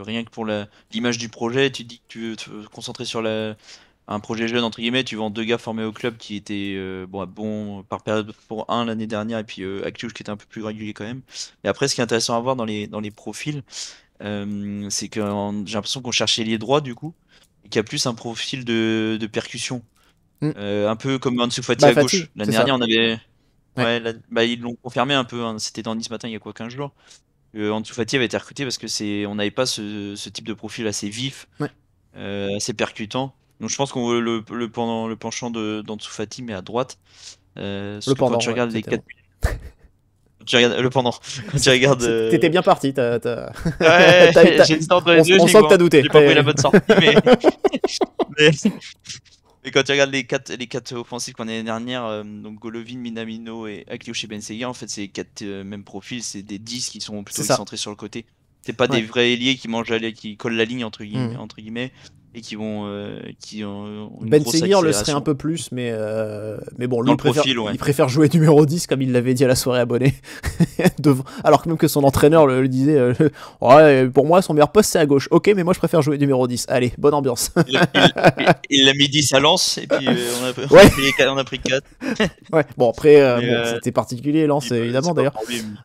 rien que pour l'image du projet, tu dis que tu veux te concentrer sur un projet jeune, entre guillemets. Tu vends deux gars formés au club qui étaient bon par période pour un l'année dernière, et puis Akliouche qui était un peu plus régulier quand même. Et après, ce qui est intéressant à voir dans les profils, c'est que j'ai l'impression qu'on cherche ailier droit du coup, et qu'il y a plus un profil de percussion. Un peu comme Ansu Fati à gauche. L'année dernière, on avait... Ouais, ils l'ont confirmé un peu, hein. C'était dans Nice Matin il y a 15 jours. Ansu Fati avait été recruté parce que on n'avait pas ce type de profil assez vif, assez percutant. Donc je pense qu'on veut le penchant d'Ansu Fati, mais à droite. Quand tu regardes les 4... Tu regardes le pendant. Quand tu regardes.
T'étais bien parti.
Ouais, j'ai entre les deux.
On sent que t'as douté.
J'ai pas pris la bonne sortie, mais... Et quand tu regardes les quatre offensifs qu'on a l'année dernière, donc Golovin, Minamino et Akliouche et Ben Seguir, en fait, c'est les quatre mêmes profils, c'est des 10 qui sont plutôt centrés sur le côté. C'est pas des vrais ailiers qui collent la ligne entre guillemets et qui vont
Ben Seguir le serait un peu plus, mais bon, lui il préfère jouer numéro 10 comme il l'avait dit à la soirée abonnée. Alors que même que son entraîneur le disait, ouais, pour moi son meilleur poste c'est à gauche. Ok, mais moi je préfère jouer numéro 10. Allez, bonne ambiance.
Il a mis 10 à Lens et puis on a pris 4.
Ouais, bon après c'était particulier Lens évidemment d'ailleurs.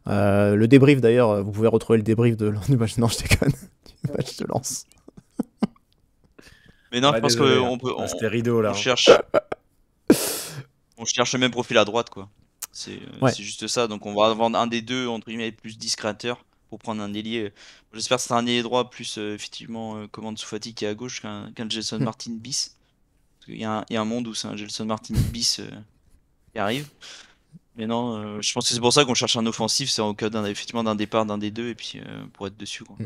Le débrief d'ailleurs, vous pouvez retrouver le débrief du match. Non, je déconne. Du match de Lens.
Mais non, je pense qu'on
c'était rideau là.
On cherche le même profil à droite, quoi. C'est juste ça. Donc on va vendre un des deux, entre guillemets, plus discréteur pour prendre un ailier. J'espère que c'est un ailier droit plus effectivement comme Ansu Fati qui est à gauche qu'un Gelson Martin bis. Parce qu'il y a un monde où c'est un Gelson Martin bis qui arrive. Mais non, je pense que c'est pour ça qu'on cherche un offensif, c'est en cas d'un départ d'un des deux, et puis pour être dessus, quoi.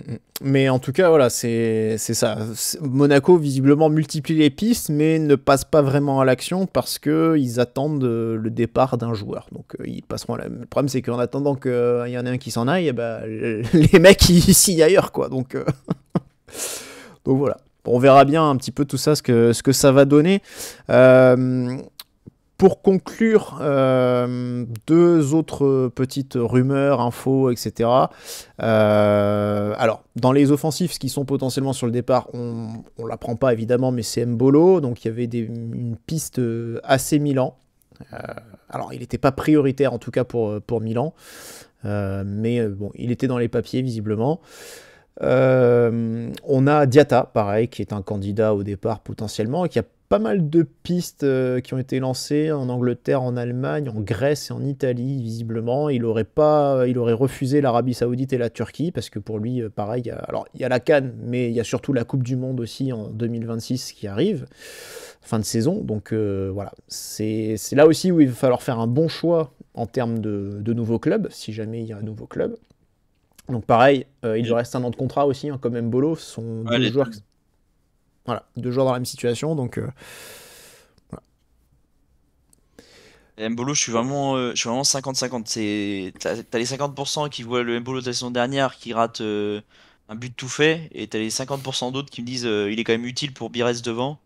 Mais en tout cas, voilà, c'est ça. Monaco, visiblement, multiplie les pistes, mais ne passe pas vraiment à l'action parce qu'ils attendent le départ d'un joueur. Donc, ils passeront le problème, c'est qu'en attendant qu'il y en ait un qui s'en aille, les mecs, ils signent ailleurs, quoi. Donc voilà. On verra bien un petit peu tout ça, ce que ça va donner. Pour conclure, deux autres petites rumeurs, infos, etc. Alors, dans les offensifs, ce qui sont potentiellement sur le départ, on ne l'apprend pas évidemment, mais c'est Mbolo. Donc, il y avait une piste AC Milan. Alors, il n'était pas prioritaire en tout cas pour Milan. Mais bon, il était dans les papiers visiblement. On a Diatta, pareil, qui est un candidat au départ potentiellement, et qui a pas mal de pistes qui ont été lancées en Angleterre, en Allemagne, en Grèce et en Italie, visiblement. Il aurait refusé l'Arabie Saoudite et la Turquie, parce que pour lui, pareil, il y a la CAN, mais il y a surtout la Coupe du Monde aussi en 2026 qui arrive, fin de saison. Donc voilà, c'est là aussi où il va falloir faire un bon choix en termes de nouveaux clubs, si jamais il y a un nouveau club. Donc pareil, il lui reste un an de contrat aussi, hein, comme Mbolo, sont deux joueurs... voilà, 2 joueurs dans la même situation, donc voilà.
Et Mbolo, je suis vraiment 50-50. T'as les 50% qui voient le Mbolo de la saison dernière qui rate un but tout fait, et t'as les 50% d'autres qui me disent il est quand même utile pour Bires devant,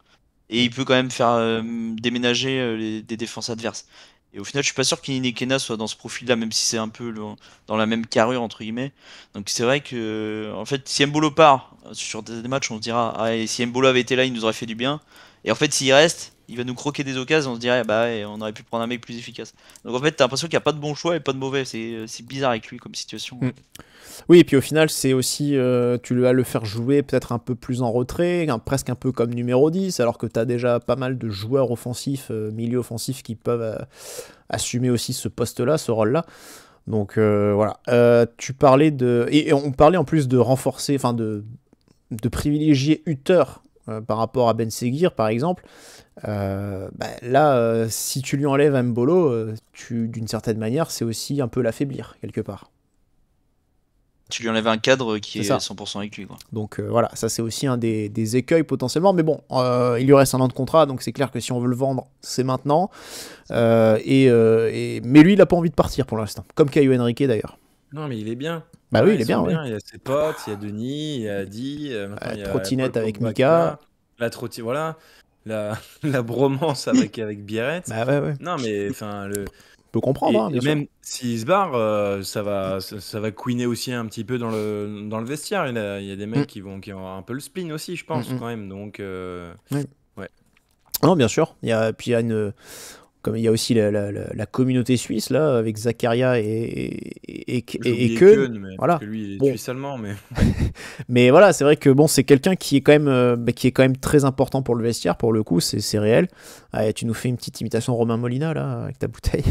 et il peut quand même faire déménager des défenses adverses. Et au final, je suis pas sûr qu'Inikena soit dans ce profil-là, même si c'est un peu dans la même carrure, entre guillemets. Donc c'est vrai que, en fait, si Mbolo part sur des matchs, on se dira, ah, et si Mbolo avait été là, il nous aurait fait du bien. Et en fait, s'il reste, il va nous croquer des occasions, on se dirait, bah ouais, on aurait pu prendre un mec plus efficace. Donc en fait, t'as l'impression qu'il n'y a pas de bon choix et pas de mauvais. C'est bizarre avec lui comme situation.
Oui, et puis au final, c'est aussi, tu vas le faire jouer peut-être un peu plus en retrait, presque un peu comme numéro 10, alors que tu as déjà pas mal de joueurs offensifs, milieux offensifs qui peuvent assumer aussi ce poste-là, ce rôle-là. Donc voilà. Tu parlais de... Et on parlait en plus de renforcer, enfin de privilégier Hutter par rapport à Ben Seguir, par exemple. Là, si tu lui enlèves Mbolo, d'une certaine manière, c'est aussi un peu l'affaiblir, quelque part.
Tu lui enlèves un cadre qui est 100% avec lui, quoi.
Donc voilà, ça c'est aussi un des écueils potentiellement, mais bon, il lui reste un an de contrat, donc c'est clair que si on veut le vendre, c'est maintenant. Mais lui, il a pas envie de partir pour l'instant, comme Caio Henrique d'ailleurs.
Non, mais il est bien.
Bah oui, il est bien,
Il y a ses potes, il y a Denis, il y a Adi, il y a
trottinette
Paul
avec
Pogba
Mika.
Voilà, la bromance avec Biarritz.
Bah ouais.
Non, mais enfin,
On peut comprendre, hein, bien
et
sûr.
même s'il se barre, ça va couiner aussi un petit peu dans le vestiaire. Il y a des mecs qui ont un peu le spleen aussi, je pense, quand même. Donc,
Oui.
ouais.
Non, bien sûr. Comme il y a aussi la communauté suisse là, avec Zakaria et Keun. Voilà.
Parce que lui, il est suisse allemand, mais
Mais voilà, c'est vrai que bon, c'est quelqu'un qui est quand même très important pour le vestiaire, pour le coup, c'est réel. Allez, tu nous fais une petite imitation de Romain Molina là, avec ta bouteille.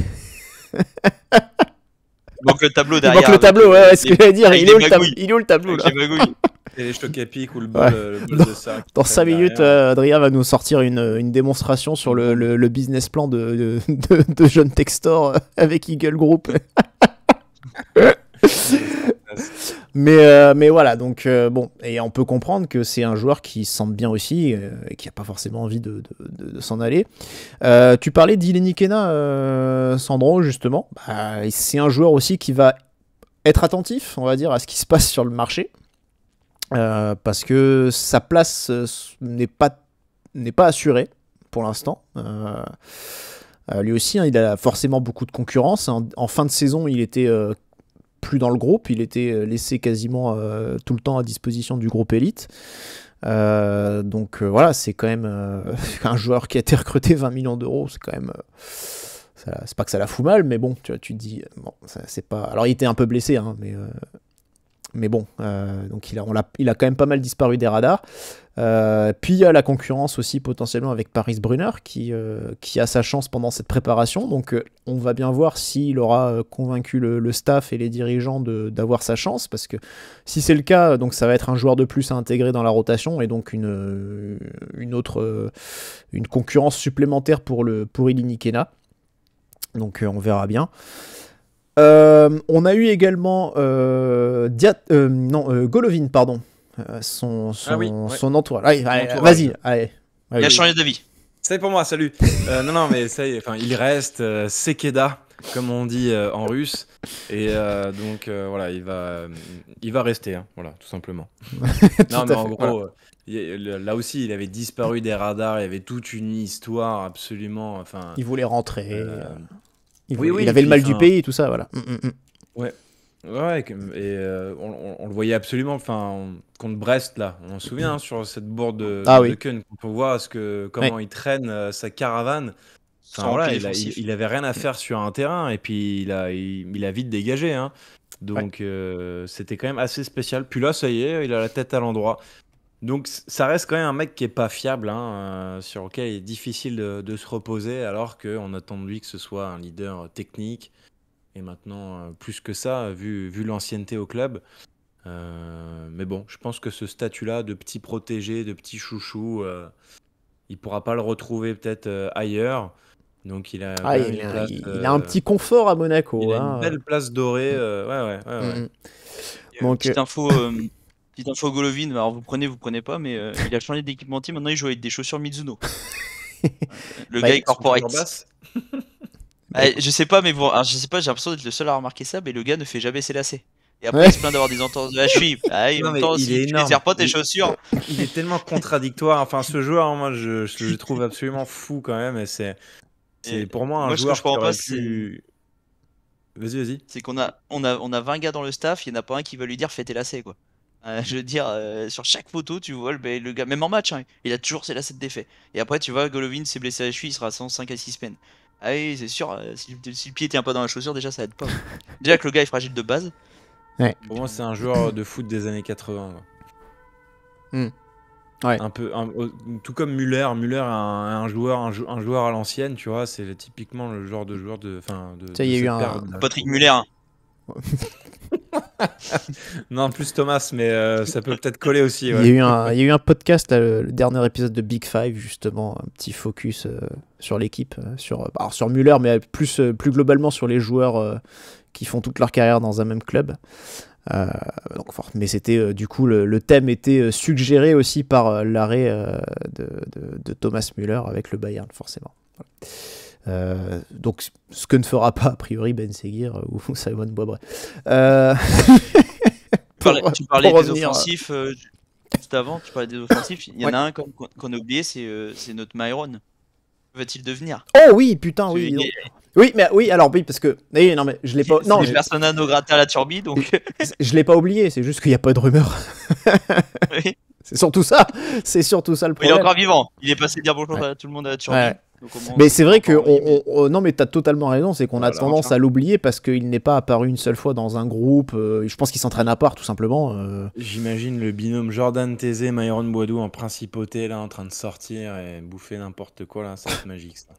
Il manque le tableau
Il
derrière.
manque le tableau, ouais, ce que j'allais dire.
avec
Il
des
est où
magouilles.
le tableau là?
et les Stokapic ou le bol,
Ouais.
le bol de ça.
Dans 5 minutes, Adrien va nous sortir une démonstration sur le business plan de John Textor avec Eagle Group. Mais voilà, donc bon, et on peut comprendre que c'est un joueur qui se sent bien aussi, et qui n'a pas forcément envie de s'en aller. Tu parlais d'Ilenikena, Sandro, justement. C'est un joueur aussi qui va être attentif, on va dire, à ce qui se passe sur le marché. Parce que sa place n'est pas assurée pour l'instant. Lui aussi, il a forcément beaucoup de concurrence. En fin de saison, il était plus dans le groupe. Il était laissé quasiment tout le temps à disposition du groupe élite. Donc voilà, c'est quand même un joueur qui a été recruté 20 millions d'euros. C'est quand même... c'est pas que ça la fout mal, mais bon, tu te dis... Bon, c'est pas... Alors, il était un peu blessé, hein, mais bon, donc il a quand même pas mal disparu des radars. Puis il y a la concurrence aussi potentiellement avec Paris Brunner qui a sa chance pendant cette préparation. Donc on va bien voir s'il aura convaincu le staff et les dirigeants d'avoir sa chance, parce que si c'est le cas, donc ça va être un joueur de plus à intégrer dans la rotation et donc une concurrence supplémentaire pour Ilenikena. Donc on verra bien. On a eu également Golovin, pardon, son entourage. Allez, vas-y, allez.
Il a changé d'avis.
C'est pour moi, salut. Non, mais ça y est, il reste Sekeda, comme on dit en russe, et donc voilà, il va rester, hein, voilà, tout simplement. Non, mais en gros, là aussi, il avait disparu des radars, il y avait toute une histoire absolument, enfin.
Il voulait rentrer.
Il
avait le mal du pays et tout ça, voilà.
Ouais, et on le voyait absolument, enfin, contre Brest, là, on se souvient, hein, sur cette board de Keun, on voit comment il traîne sa caravane. Enfin, voilà, il avait rien à faire sur un terrain, et puis il a vite dégagé, hein. Donc c'était quand même assez spécial. Puis là, ça y est, il a la tête à l'endroit. Donc ça reste quand même un mec qui est pas fiable, hein, sur lequel il est difficile de se reposer, alors qu'on attend de lui que ce soit un leader technique, et maintenant plus que ça, vu l'ancienneté au club. Mais bon, je pense que ce statut-là de petit protégé, de petit chouchou, il pourra pas le retrouver peut-être ailleurs. Donc il a
un petit confort à Monaco.
Il a une belle place dorée. Ouais.
Petite info. Petite info Golovin, alors vous prenez pas, mais il a changé d'équipementier, maintenant il joue avec des chaussures Mizuno. Le gars est corporate. Je sais pas, mais bon, alors, je sais pas, j'ai l'impression d'être le seul à remarquer ça, mais le gars ne fait jamais ses lacets. Et après, il se plaint d'avoir des entorses de la cheville. En même temps, si tu ne sers pas tes chaussures.
Il est tellement contradictoire. Enfin, ce joueur, moi, je le trouve absolument fou quand même. Et c'est pour moi un joueur qui aurait pu... Vas-y.
C'est qu'on a 20 gars dans le staff, il n'y en a pas un qui va lui dire fais tes lacets, quoi. Je veux dire, sur chaque photo, tu vois le gars, même en match, hein, il a toujours ses lacets de défait. Et après, tu vois, Golovin s'est blessé à la cheville, il sera à 5 à 6 semaines. Ah oui, c'est sûr, si le pied tient pas dans la chaussure, déjà ça aide pas. Déjà que le gars est fragile de base.
Ouais.
Pour moi, c'est un joueur de foot des années 80.
Ouais.
Tout comme Müller. Müller est un joueur à l'ancienne, tu vois. C'est typiquement le genre de joueur de.
Il y a eu
Patrick Müller. Hein.
Non, plus Thomas, mais ça peut peut-être coller aussi.
Ouais. Il y a eu un podcast, là, le dernier épisode de Big Five, justement, un petit focus sur l'équipe, sur Müller, mais plus globalement sur les joueurs qui font toute leur carrière dans un même club. Mais c'était du coup le thème était suggéré aussi par l'arrêt de Thomas Müller avec le Bayern, forcément. Voilà. Donc ce que ne fera pas a priori Ben Seguir ou Simon Boisbray.
Tu parlais des offensifs juste avant, tu parlais des offensifs, il y en a un qu'on a oublié, c'est notre Myron. Que va-t-il devenir?
Oh oui, putain, oui. Oui, parce que non, mais je l'ai pas. Non,
c'est persona non grata à la turbie, donc.
Je l'ai pas oublié, c'est juste qu'il n'y a pas de rumeur.
Oui.
C'est surtout ça le problème.
Il est encore vivant. Il est passé dire bonjour à tout le monde à la turbie. Ouais.
Mais c'est vrai que non, mais t'as totalement raison, c'est qu'on a tendance à l'oublier parce qu'il n'est pas apparu une seule fois dans un groupe. Je pense qu'il s'entraîne à part, tout simplement.
J'imagine le binôme Jordan Tézé, Myron Boadou en principauté là, en train de sortir et bouffer n'importe quoi là, ça va être magique ça.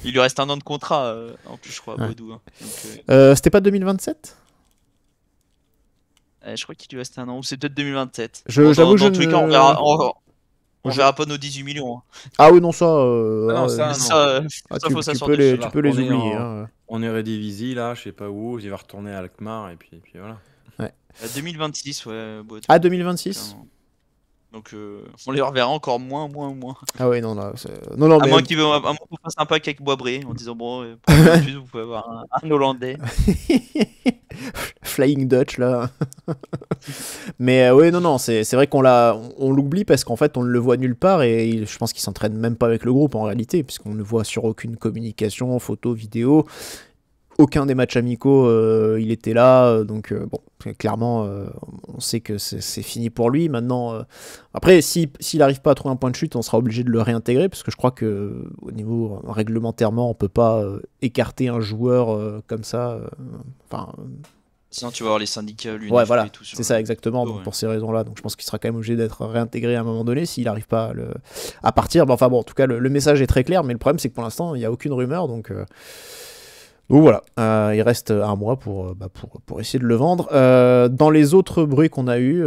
Il lui reste 1 an de contrat en plus, je crois, à Boadou. Hein.
Donc, c'était pas 2027 ?
Je crois qu'il lui reste 1 an, ou c'est peut-être 2027.
J'avoue que
dans tous les cas, on verra pas nos 18 millions. Hein.
Ah oui, non, ça. Tu peux les oublier.
On est Eredivisie là, je sais pas où, il va retourner à Alkmaar et puis voilà.
Ouais.
2026, ouais.
Ah, 2026 ?
Donc on les reverra encore moins.
Ah ouais, non,
à moins qu'on fasse un pack avec Boisbré en disant bon, pour plus, vous pouvez avoir un Hollandais.
Flying Dutch là. Mais ouais, non, c'est vrai qu'on l'oublie parce qu'en fait on ne le voit nulle part et je pense qu'il s'entraîne même pas avec le groupe en réalité, puisqu'on ne le voit sur aucune communication, photo, vidéo. Aucun des matchs amicaux, il était là, donc bon, clairement, on sait que c'est fini pour lui. Maintenant, après, s'il n'arrive pas à trouver un point de chute, on sera obligé de le réintégrer, parce que je crois que au niveau réglementairement, on peut pas écarter un joueur comme ça.
Sinon, tu vas avoir les syndicats, lui.
Ouais, voilà, c'est ça exactement. Donc, pour ces raisons-là, donc je pense qu'il sera quand même obligé d'être réintégré à un moment donné s'il n'arrive pas à partir. Enfin bon, en tout cas, le message est très clair, mais le problème c'est que pour l'instant, il n'y a aucune rumeur, donc voilà, il reste 1 mois pour essayer de le vendre. Dans les autres bruits qu'on a eu,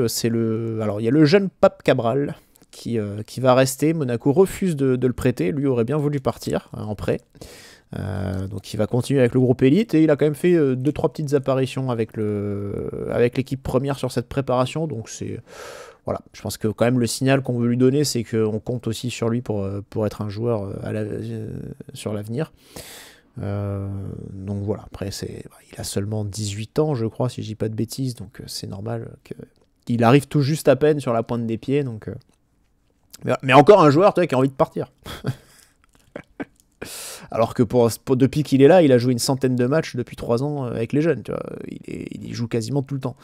alors il y a le jeune Pape Cabral qui va rester. Monaco refuse de le prêter. Lui aurait bien voulu partir en prêt. Donc il va continuer avec le groupe élite et il a quand même fait 2-3 petites apparitions avec l'équipe première sur cette préparation. Donc voilà, je pense que quand même le signal qu'on veut lui donner, c'est qu'on compte aussi sur lui pour être un joueur sur l'avenir. Donc voilà, après il a seulement 18 ans je crois, si je dis pas de bêtises, donc c'est normal qu'il arrive tout juste à peine sur la pointe des pieds, donc mais encore un joueur, tu vois, qui a envie de partir. Alors que depuis qu'il est là, il a joué une centaine de matchs depuis 3 ans avec les jeunes, tu vois, il joue quasiment tout le temps.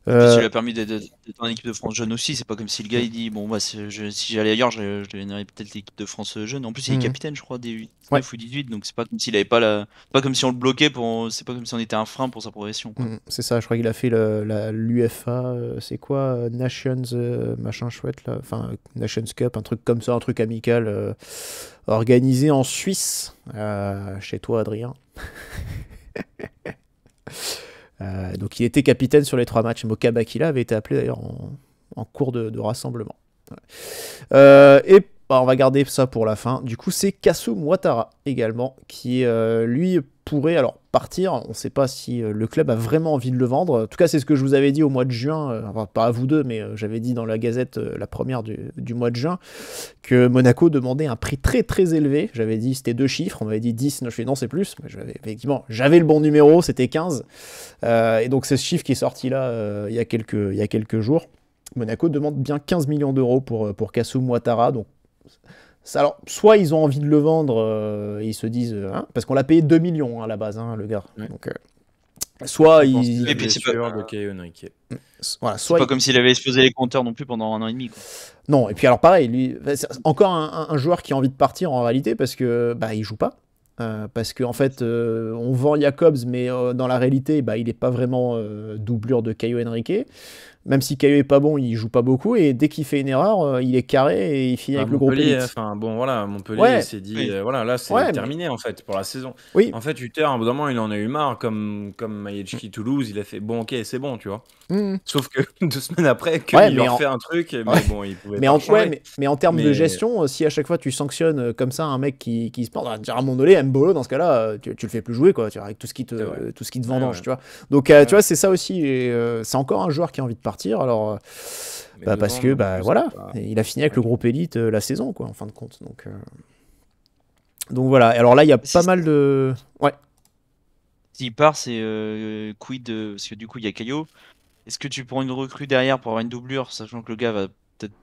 Ça lui a permis d'être en équipe de France jeune aussi. C'est pas comme si le gars il dit bon bah si j'allais ailleurs je deviendrais peut-être l'équipe de France jeune. En plus il est capitaine je crois des 19 ou 18, donc c'est pas comme s'il avait pas c'est pas comme si on le bloquait c'est pas comme si on était un frein pour sa progression.
C'est ça, je crois qu'il a fait l'UFA, c'est quoi, Nations machin chouette là, enfin Nations Cup, un truc comme ça, un truc amical organisé en Suisse, chez toi Adrien. Donc il était capitaine sur les 3 matchs. Moka Bakila avait été appelé d'ailleurs en cours de rassemblement. Et bah, on va garder ça pour la fin. Du coup, c'est Kasum Ouattara également, qui lui pourrait alors partir. On ne sait pas si le club a vraiment envie de le vendre. En tout cas, c'est ce que je vous avais dit au mois de juin, enfin pas à vous deux, mais j'avais dit dans la Gazette, la première du mois de juin, que Monaco demandait un prix très très élevé. J'avais dit c'était 2 chiffres, on m'avait dit 10, je fais non c'est plus. Effectivement, j'avais le bon numéro, c'était 15. Et donc c'est ce chiffre qui est sorti là il y a quelques jours. Monaco demande bien 15 millions d'euros pour Kasum Ouattara, donc alors, soit ils ont envie de le vendre et ils se disent... parce qu'on l'a payé 2 millions à la base, le gars.
Ouais.
Donc, soit ils...
Et puis c'est pas...
de Caio Henrique.
Voilà,
C'est
soit
pas comme s'il avait explosé les compteurs non plus pendant 1 an et demi. Quoi.
Non, et puis alors pareil, lui, c'est encore un joueur qui a envie de partir en réalité parce que il joue pas. Parce qu'en fait, on vend Jacobs, mais dans la réalité, il n'est pas vraiment doublure de Caio Henrique. Même si Caio est pas bon, il joue pas beaucoup, et dès qu'il fait une erreur, il est carré et il finit avec le groupe élite.
Enfin bon, voilà, Montpellier s'est dit, voilà, là c'est terminé en fait pour la saison.
Oui.
En fait, Hutter, à un bout d'un moment, il en a eu marre, comme Majewski Toulouse, il a fait bon, ok, c'est bon, tu vois. Sauf que 2 semaines après, il leur fait un truc, mais bon, il pouvait pas changer.
Mais en termes de gestion, si à chaque fois tu sanctionnes comme ça un mec qui se porte, tu diras Mondolé, Mbolo, dans ce cas-là, tu le fais plus jouer, quoi, tu vois, avec tout ce qui te vendange, tu vois. Donc, tu vois, c'est ça aussi, et, c'est encore un joueur qui a envie de partir, alors... parce que voilà, il a fini avec le groupe élite la saison, quoi, en fin de compte. Donc voilà. Alors là, il y a pas mal de... Ouais.
S'il part, c'est quid parce que du coup il y a Caio. Est-ce que tu prends une recrue derrière pour avoir une doublure, sachant que le gars va peut-être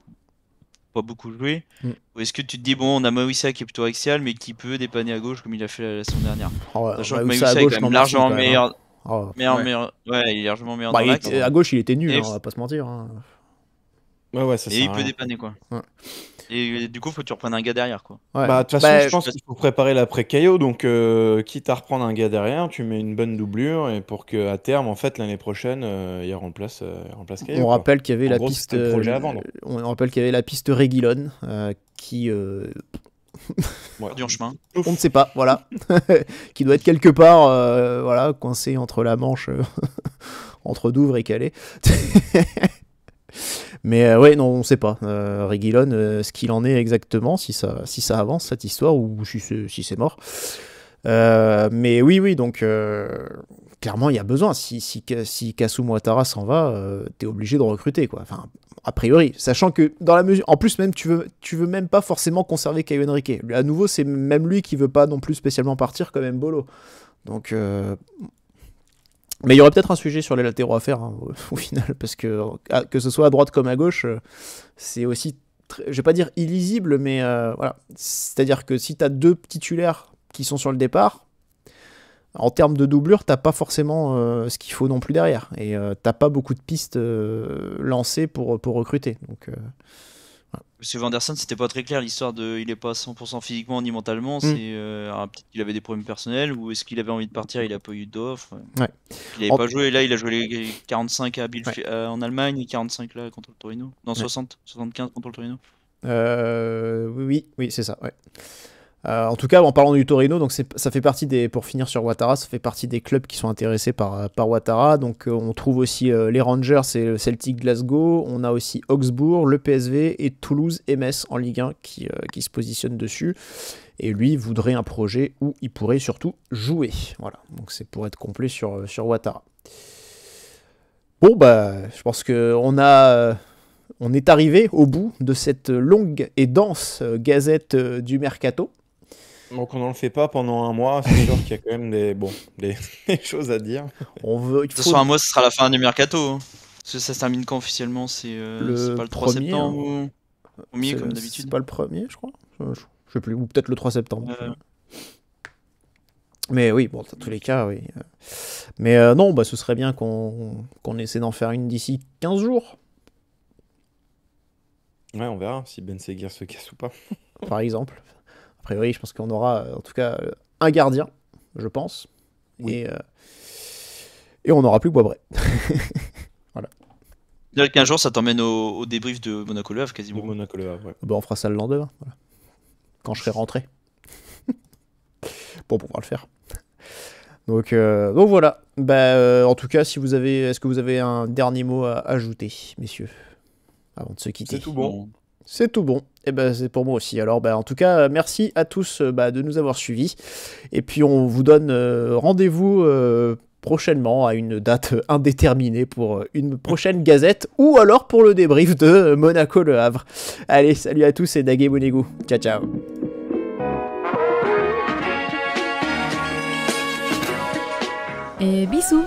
pas beaucoup jouer, ou est-ce que tu te dis bon, on a Mawissa qui est plutôt axial mais qui peut dépanner à gauche comme il a fait la saison dernière, sachant que Mawissa est quand même largement meilleur. Meilleur, il est largement meilleur dans l'axe.
À gauche, il était nul, on va pas se mentir.
Ouais, ça
et il peut dépanner, quoi. Ouais. Et du coup, faut que tu reprennes un gars derrière, quoi.
Ouais. De toute façon, je pense qu'il faut préparer l'après Caio, donc quitte à reprendre un gars derrière, tu mets une bonne doublure, et pour qu'à terme, en fait, l'année prochaine, il remplace Caio.
On rappelle qu'il y avait la piste.
On
rappelle qu'il y avait la piste Reguilon, qui.
Perdu en chemin.
On ne sait pas, voilà. Qui doit être quelque part, voilà, coincé entre la Manche, entre Douvres et Calais. Mais ouais, non, on ne sait pas. Reguilon, ce qu'il en est exactement, si ça avance cette histoire ou si c'est mort. Mais oui, donc clairement, il y a besoin. Si Kasum Ouattara s'en va, t'es obligé de recruter, quoi. Enfin, a priori, sachant que dans la mesure, en plus même tu veux même pas forcément conserver Caio Henrique. À nouveau, c'est même lui qui veut pas non plus spécialement partir comme Mbolo. Donc mais il y aurait peut-être un sujet sur les latéraux à faire au final, parce que ce soit à droite comme à gauche, c'est aussi je vais pas dire illisible, mais voilà. C'est-à-dire que si t'as 2 titulaires qui sont sur le départ, en termes de doublure, t'as pas forcément ce qu'il faut non plus derrière. Et t'as pas beaucoup de pistes lancées pour recruter. Donc,
voilà. Monsieur Vanderson, c'était pas très clair l'histoire de il est pas 100% physiquement ni mentalement. C'est peut-être qu'il avait des problèmes personnels, ou est-ce qu'il avait envie de partir, il a pas eu d'offre.
Ouais.
Il avait pas joué, là il a joué les 45 en Allemagne et 45 là contre le Torino. Non, 75 contre le Torino.
Oui, c'est ça, ouais. En tout cas, en parlant du Torino, donc ça fait partie pour finir sur Ouattara, ça fait partie des clubs qui sont intéressés par Ouattara. Donc on trouve aussi les Rangers et le Celtic Glasgow, on a aussi Augsbourg, le PSV et Toulouse et Metz en Ligue 1 qui se positionnent dessus. Et lui voudrait un projet où il pourrait surtout jouer. Voilà, donc c'est pour être complet sur Ouattara. Bon, je pense qu'on est arrivé au bout de cette longue et dense gazette du Mercato.
Donc on n'en le fait pas pendant un mois, c'est sûr qu'il y a quand même des choses à dire.
De toute façon, un mois, ce sera la fin du mercato. Hein. Parce que ça se termine quand officiellement? C'est pas le 3 septembre ou au milieu comme d'habitude?
C'est pas le 1er, je crois. Je sais plus, ou peut-être le 3 septembre. Mais oui, bon, dans tous les cas, oui. Mais non, ce serait bien qu'on essaie d'en faire une d'ici 15 jours.
Ouais, on verra si Ben Seguir se casse ou pas.
Par exemple. A priori, je pense qu'on aura en tout cas un gardien, je pense. Oui. Et on n'aura plus que Boisbray. Voilà.
C'est-à-dire qu'un jour, ça t'emmène au débrief de Monaco-Le Havre, quasiment.
Monaco-Le Havre, ouais.
On fera ça le lendemain, voilà. Quand je serai rentré. Pour pouvoir le faire. Donc voilà. En tout cas, est-ce que vous avez un dernier mot à ajouter, messieurs, avant de se quitter?
C'est tout bon.
C'est tout bon. Et ben c'est pour moi aussi. Alors en tout cas, merci à tous de nous avoir suivis. Et puis on vous donne rendez-vous prochainement à une date indéterminée pour une prochaine gazette ou alors pour le débrief de Monaco-Le Havre. Allez, salut à tous et Daguet Monégo. Ciao ciao.
Et bisous.